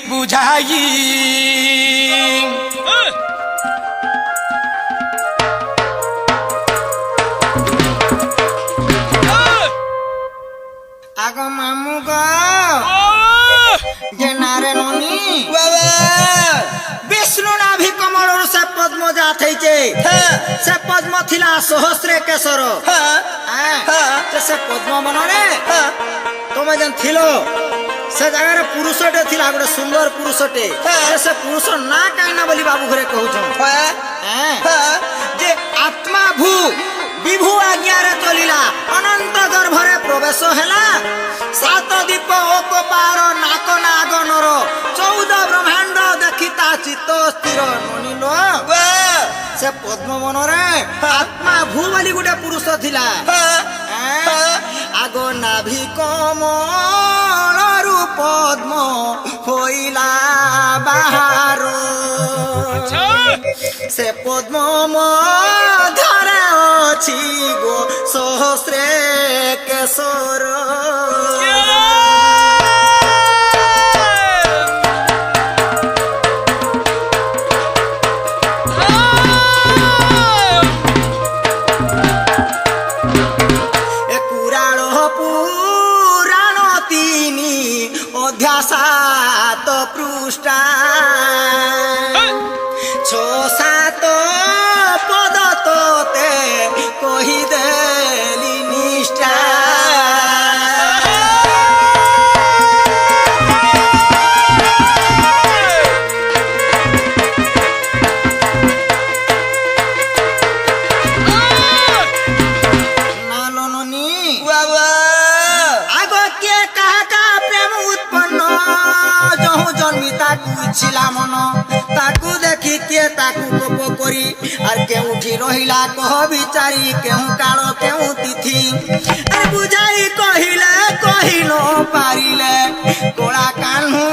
ବୁଝାଇ আগ মামু গো যে নারে ননি বিষ্ণু নাভি কমলর সে পদ্ম জাত হইছে সে পদ্ম থিলা সহস্রে কেশর সে পদ্ম বনরে তুমি যেন থিল সে জায়গায় পুরুষটে থিলা গোটে সুন্দর পুরুষটে সে পুরুষ না কাই না বলি বাবু ঘরে কহুছন যে আত্মা ভূ বিভু আজ্ঞারে চলিলা অনন্ত গর্ভরে প্রবেশ হেলা সাত দ্বীপ ওক পার নাক নাগনর 14 ব্রহ্মাণ্ড দেখি তা চিত্ত স্থির ননিল সে পদ্মবনরে আত্মা ভূ বলি গোটে পুরুষ থিলা আগ নাভি কমলরু পদ্ম হইলা বাহার সে পদ্ম মধ্যরে অছি গো সহস্রে কেশর এ কুরাল পুরাণ 3 অধ্যায় 7 পৃষ্ঠা 6-7 পদ তোতে কহি দেলি নিষ্ঠা নালননি আগ কে কাহা প্রেম উৎপন্ন যহু জন্মি তাকু ইচ্ছিলা মন তাকু দেখি কে তাকু কোপ করি আর কেউঠি রহিলা কহ বিচারি কেউ কাল কেউ তিথি আর বুঝাই কহিলে কহিল পারিলে গোড়া কাহ্নু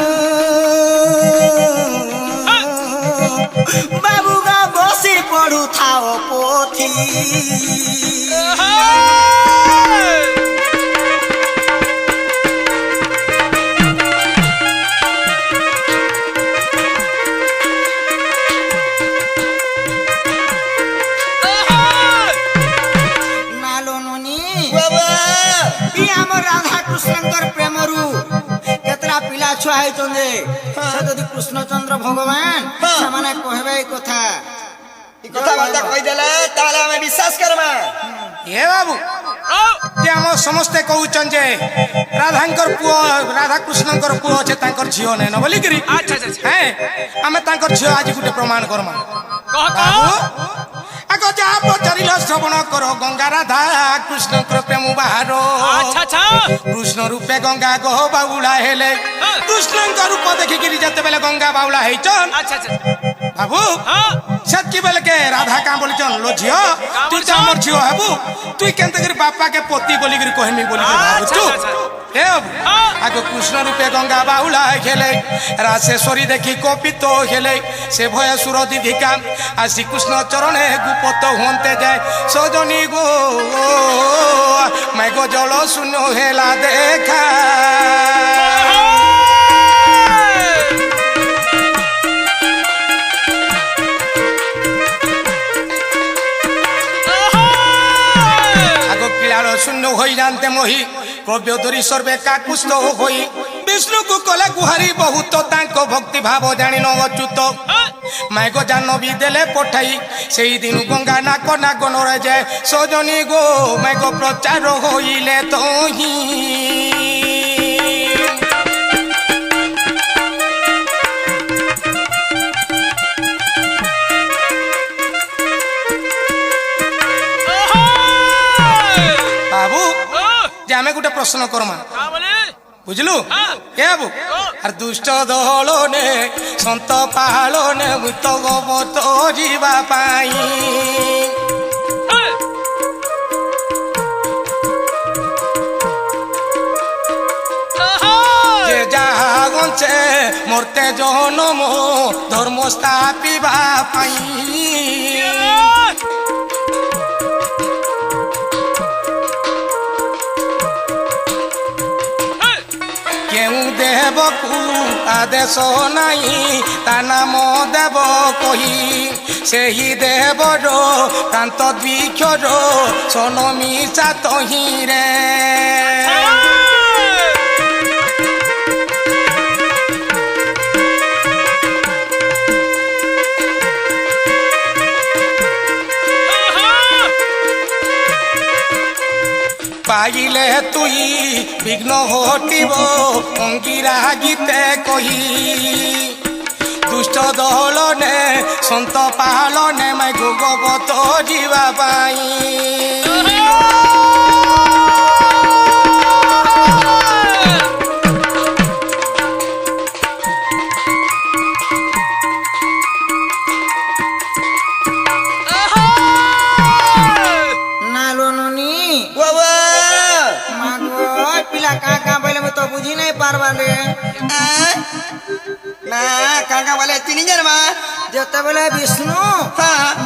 বাবু গা বসি পড়ু থাও পোথি নালননি ই আমার রাধা কৃষ্ণঙ্কর প্রেমরু কেতরা পিলা ছুয়া হইছন্দে সে যদি কৃষ্ণচন্দ্র ভগবান সেমানে কহবে এই কথা ଇ କଥାବାର୍ତ୍ତା କହିଦେଲେ ତାହେଲେ ଆମେ ବିଶ୍ୱାସ କରମା। ଏ ବାବୁ ଯେ ଆମ ସମସ୍ତେ କହୁଛନ୍ ଯେ ରାଧାଙ୍କର ପୁଅ ରାଧାକୃଷ୍ଣଙ୍କର ପୁଅ ଅଛେ ତାଙ୍କର ଝିଅ ନାଇଁନ ବୋଲିକିରି ଆଚ୍ଛା ଆଚ୍ଛା ଆଚ୍ଛା। ହେଁ ଆମେ ତାଙ୍କର ଝିଅ ଆଜି ଗୋଟେ ପ୍ରମାଣ କରମା। କହ ବାବୁ କହ ଆଗ ଯାହା ପଚାରିଲ ଶ୍ରବଣ କର ଗଙ୍ଗା ରାଧା କୃଷ୍ଣଙ୍କର ପ୍ରେମ ବାହାର ଆଚ୍ଛା ଆଚ୍ଛା କୃଷ୍ଣ ରୂପେ ଗଙ୍ଗା ଗହ ବାଉଳା ହେଲେ କୃଷ୍ଣଙ୍କ ରୂପ ଦେଖିକିରି ଯେତେବେଳେ ଗଙ୍ଗା ବାଉଳା ହେଇଛନ୍ ଆଚ୍ଛା ଆଚ୍ଛା ବାବୁ ହଁ ସେତକି বেলে কে রাধা কাঁ বলিছন লো ঝিও তুই তো আমার ঝিও হবু তুই কেনতে করে বাপা কে পতি বলিকিরি কহমি বলি ভাবুছু হে বাবু আগে কৃষ্ণ রূপে গঙ্গা বাউলা খেলে রাশেশ্বরী দেখি কপিত হেলে সে ভয়ে সুর দিধিকা আর শ্রীকৃষ্ণ চরণে গুপত হতে যায় সজনী গো মাই গো জল শূন্য হেলা দেখা শূন্য হই জানতে মহি কব্যদরি সর্বে কাকুস্ত হই বিষ্ণুকু কলে গুহারি বহুত তাঙ্ক ভক্তি ভাব জানি ন অচ্যুত মাইক জাহ্নবী দেলে পঠাই সেই দিন গঙ্গা নাক নাক নরে যায় সজনী গো মাইক প্রচার হইলে তহি বাবু যে আমি গোটে প্রশ্ন করমা বুঝলু কে বাবু আর দুষ্ট দহলনে সন্ত পাহাড়নে ভূত গবত ଯିବା পাই যে যাহা গঞ্চে মরতে জনম ধর্ম স্থাপিবা পাই কেউ দেবকু আদেশ নাই তা নাম দেব কহি সেই দেবর প্রান্ত দ্বিক্ষর সোন মিশা তহিরে পাইলে তুই বিঘ্ন ঘটিব অঙ্গিরা গীতে কহি দুষ্ট দহলনে সন্ত পাহালনে মাই ভোগবত ଯିବା পাই বুঝি নাই পারবালে না কাকা বলে তিনি জানবা যেতেবেলে বিষ্ণু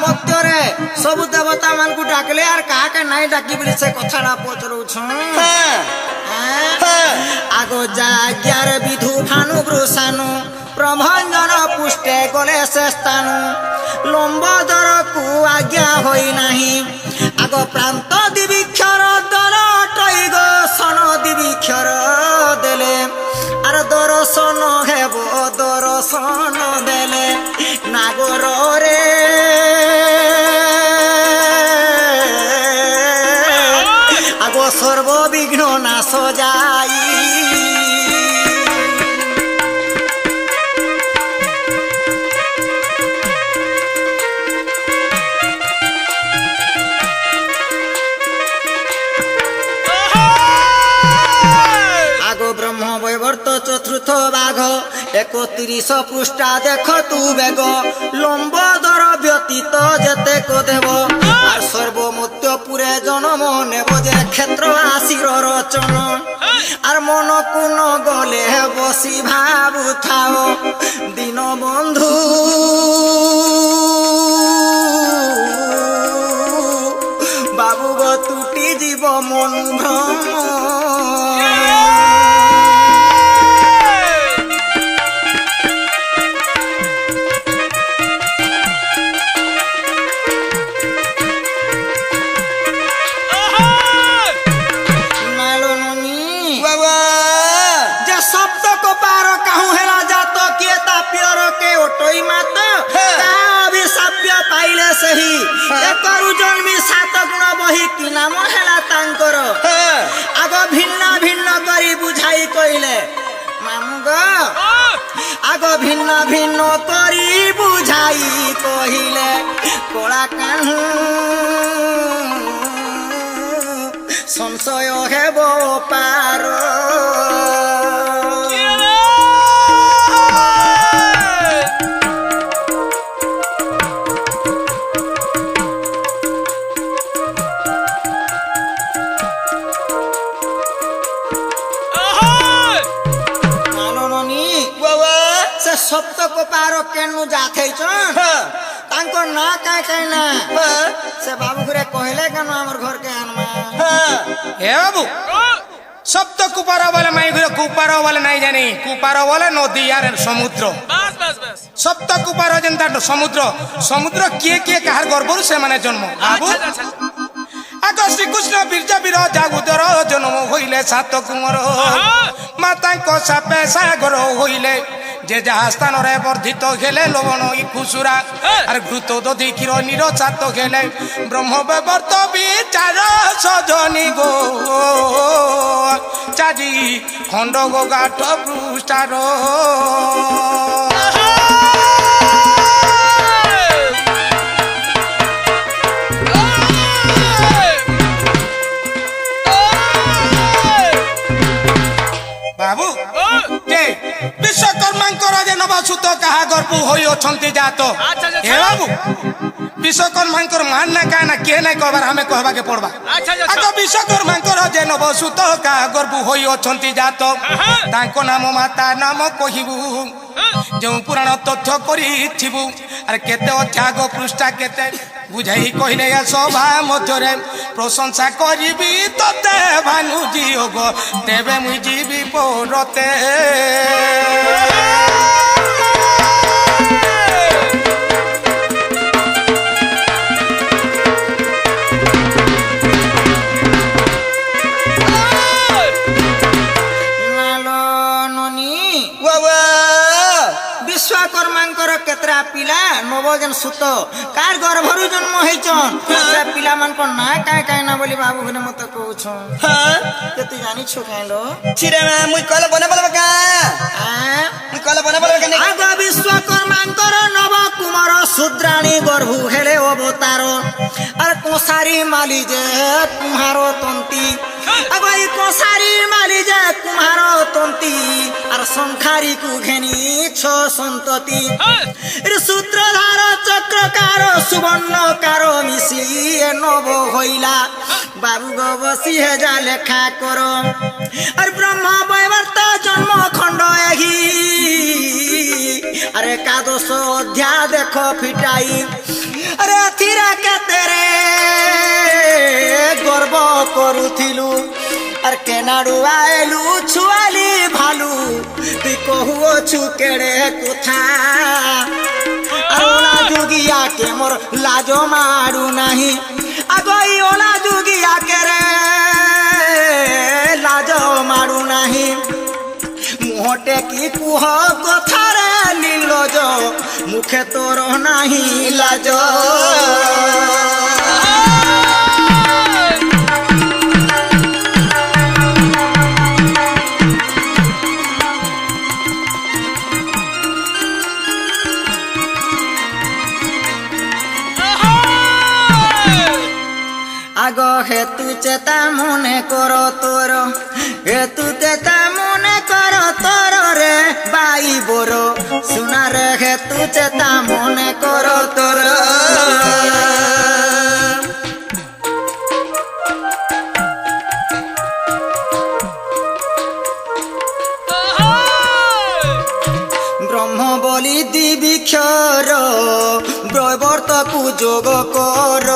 মধ্যরে সবু দেবতা মানকু ডাকলে আর কাকে নাই ডাকি বলি সে কথাটা পচরুছ আগ যাজ্ঞার বিধু ভানু বৃষাণু প্রভঞ্জন পুষ্টে গলে সে স্থানু লম্বদরকু আজ্ঞা হই নাহি আগ প্রান্ত দিবিক্ষর দর টই গো সন দিবিক্ষর দেলে আর দর্শন হেব দর্শন দেলে নাগর রে আগ সর্ববিঘ্ন নাশ যাই চতুর্থ বাঘ 31 পৃষ্ঠা দেখ তু বেগ লম্বদর ব্যতীত যেতে দেব আর সর্বমূর্ত্যপুরে জন্ম নেব যে ক্ষেত্র আসির রচন আর মন কোন গলে বসি ভাবু থাও দিন বন্ধু বাবু গো তুটি জীব মন ভ্রম ওটই মাত নাম হেলা তাঙ্কর আগ ভিন্ন ভিন্ন করি বুঝাই কইলে মামু গো আগ ভিন্ন ভিন্ন করি বুঝাই কহিলে কলা কাহু সংশয় হেব পার से सप्त को पारो केनु जाथे तांको ना काई ना से बाबू घरे कहले केन हमर घर के आनमा हे बाबू सप्त कुपारो वाले माई घरे कुपारो वाले नहीं जानी कुपारो वाले नदी यार समुद्र बस बस बस सप्त कुपारो जनता समुद्र समुद्र किए काहार गर्भरु से माने जन्म बाबू अच्छा अच्छा आग श्रीकृष्ण बीर्जा वीर जागुदर जन्म होइले सात कुमार माता सापे सागर होइले जे जहा स्थान रे वर्धित खेले लवण खुसुरा अरे घृत दधि क्षीर नीर चात खेले ब्रह्म बेवर्त विचार सजनी गो चाजी खंड गो गाठ पृष्ठार बाबू विश्वकर्मा जे नवसुत कहा गर्भु होई अछंती जात हे बाबू विश्वकर्मा मान ना का ना के ना कहबार हमें कहबा के पड़बा आग विश्वकर्मा जे नवसुत कहा गर्भु होई अछंती जात तांको नाम माता नाम कहिबू जो पुराण तथ्य करिथिबू अरे केते अध्याग पृष्ठा केते बुझाई कहले सभा मध्य प्रशंसा करी तते भानु जियोग तेबे मुई जीवी पौरते विश्वकर्मांकर केतरा पिला नवजन सुत कार गर्भरु जन्म होइछन से पिला मान को ना काय ना बोली बाबू घने मत कहउछ के तू जानि छु कालो छिरे मुई कल बना बोलबा का मुई कल बना बोलबा का आग विश्वकर्मांकर नव कुमार शूद्राणी गर्भु हेले अवतार अरे कोसारी माली जे तुम्हारो तंती अब ई कोसारी माली जे तुम्हारो तंती अरे संखारी को घेनी छो संतति सूत्रधार चक्रकार सुवर्णकार मिसी नव होइला बाबू गो बसी हे जा लेखा करो अरे ब्रह्मा वैवर्त जन्म खंड एही अरे कादोष अध्याय देखो फिटाई अरे अथिरा के तेरे गर्व करुथिलु अरे केनाडू आएलु छुआली भालू तु कहू छु केड़े कुथा ओला जुगिया के मोर लाजो मारू नहीं अगई ओला जुगिया के रे लाजो मारू नहीं मुहटे की कुह कथा रे नीलज मुखे तोर नहीं लाजो आग हेतु चेता मने कर तोर हेतु चेता मने कर तोर रे बाई बोरो सुना रे हेतु चेता मने कर तोर ब्रह्म बलि दिविक्षर ब्रवर्त को जोग कर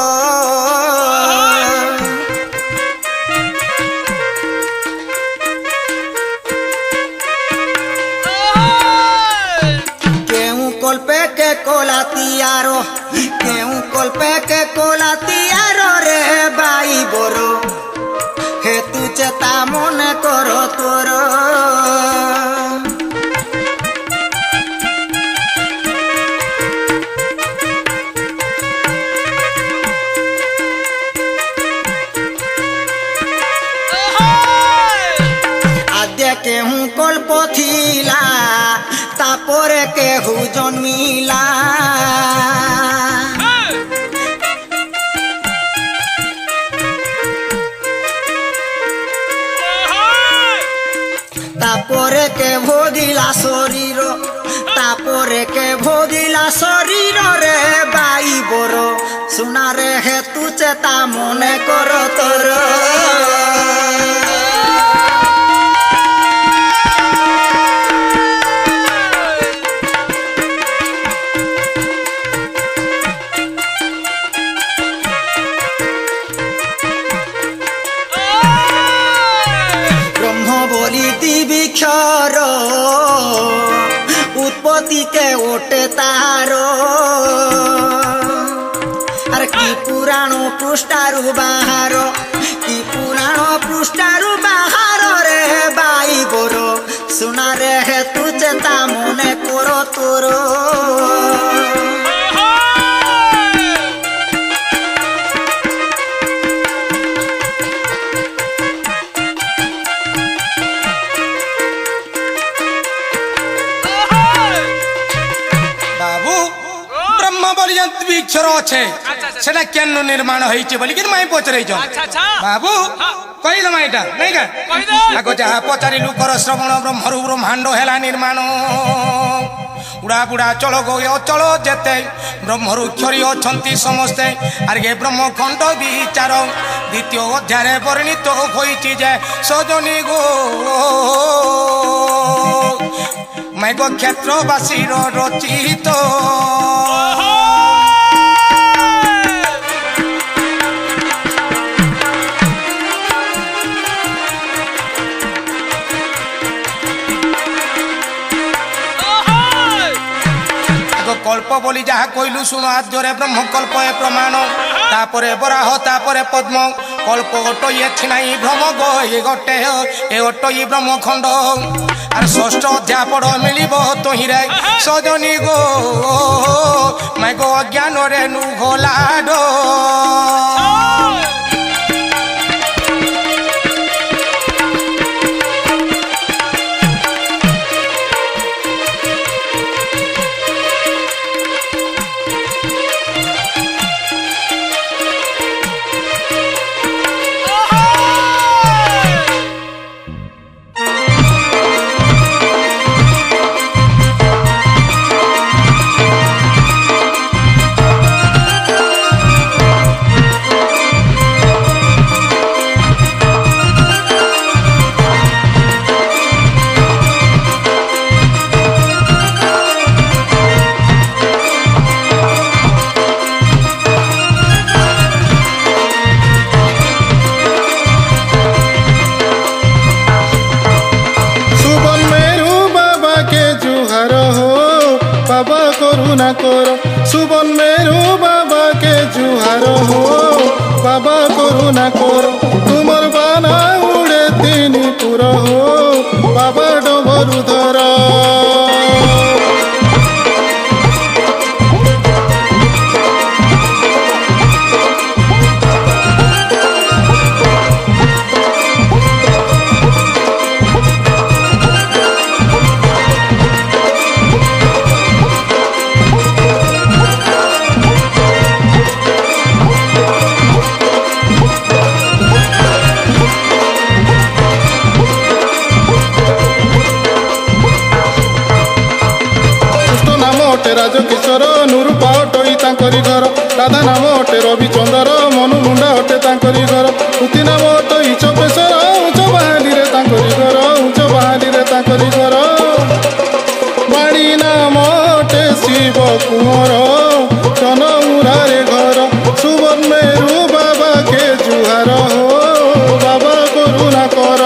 कल्पे के कोलातियारो केहू कल्पे के कोलातियारो रे बाई बोरो हेतु चेता मने करो तोर ଥିଲା ତାପରେ କେହୁ ଜନ୍ମିଲା তাপরে কে ভোগিলা শরীর তাপরে কে ভোগিলা শরীর রে বাই বড় সোনারে হেতু চেতা মনে কর তোর क्षर उत्पत्ति के ओटे तारो अरे की पुराणो पृष्ठारु बाहर की पुराणो पृष्ठारु बाहर रे बाई गोरो सुना रे हे तू चेता मने करो तोरो अक्षर अच्छे से केन निर्माण होगी माई पचर बाबू कहीद माईटा नहीं का जहाँ पचारू कर श्रवण ब्रह्मरु ब्रह्मांड है निर्माण उड़ा बुड़ा चल गो अचल जेते ब्रह्मरु क्षरी अच्छा समस्ते आगे ब्रह्मखंड विचार द्वितीय अध्याय वर्णित होती सजनी गो मैग क्षेत्रवासी रचित कल्प बोली जहाँ कहलु शुण आद्ୟରେ ब्रह्मकल्प ए प्रमाण तापरे बराह तापरे पद्म कल्प गोटो ये छिनाई भ्रम गो ये गोटे ए ओटो ये ब्रह्मखंड आर षष्ठ अध्याय पढ़ मिलिब तोहिरे सजनी गो मैं गो अज्ञान रे नु घोलाडो ना करो सुबन मेरू बाबा के जुहार हो बाबा करू ना करो तुमर बाना उड़े तीन पुर हो बाबा डबरू धर राज किशोर नुरूपा अटई तांकरी घर राधा नाम अटे रविचंद्र मनु मुंडा अटे तांकरी घर पुती नाम अटई चपेश्वर उच्च बहाली रे तांकरी घर उच्च बहाली रे तांकरी घर बाणी नाम अटे शिव कुंवर चनमुरा रे घर सुबन मेरू बाबा के जुहार हो बाबा करुणा कर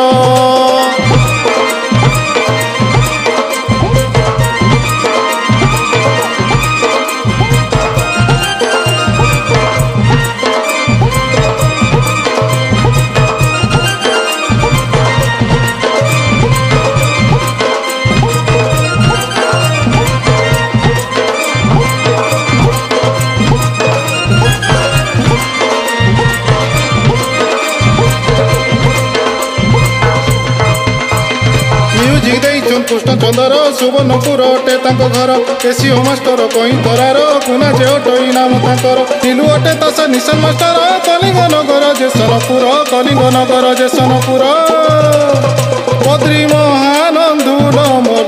କୃଷ୍ଣ ଚନ୍ଦର ସୁବର୍ଣ୍ଣପୁର ଅଟେ ତାଙ୍କ ଘର କେସିଓ ମାଷ୍ଟର କଇଁ ତରାର କୁନା ଯେ ଅଟଇ ନାମ ତାଙ୍କର ନିଲୁ ଅଟେ ତାସ ନିଶନ ମାଷ୍ଟର କଲିଙ୍ଗ ନଗର ଜେସନପୁର କଲିଙ୍ଗ ନଗର ଜେସନପୁର ବଦ୍ରି ମହାନନ୍ଦୁ ନମ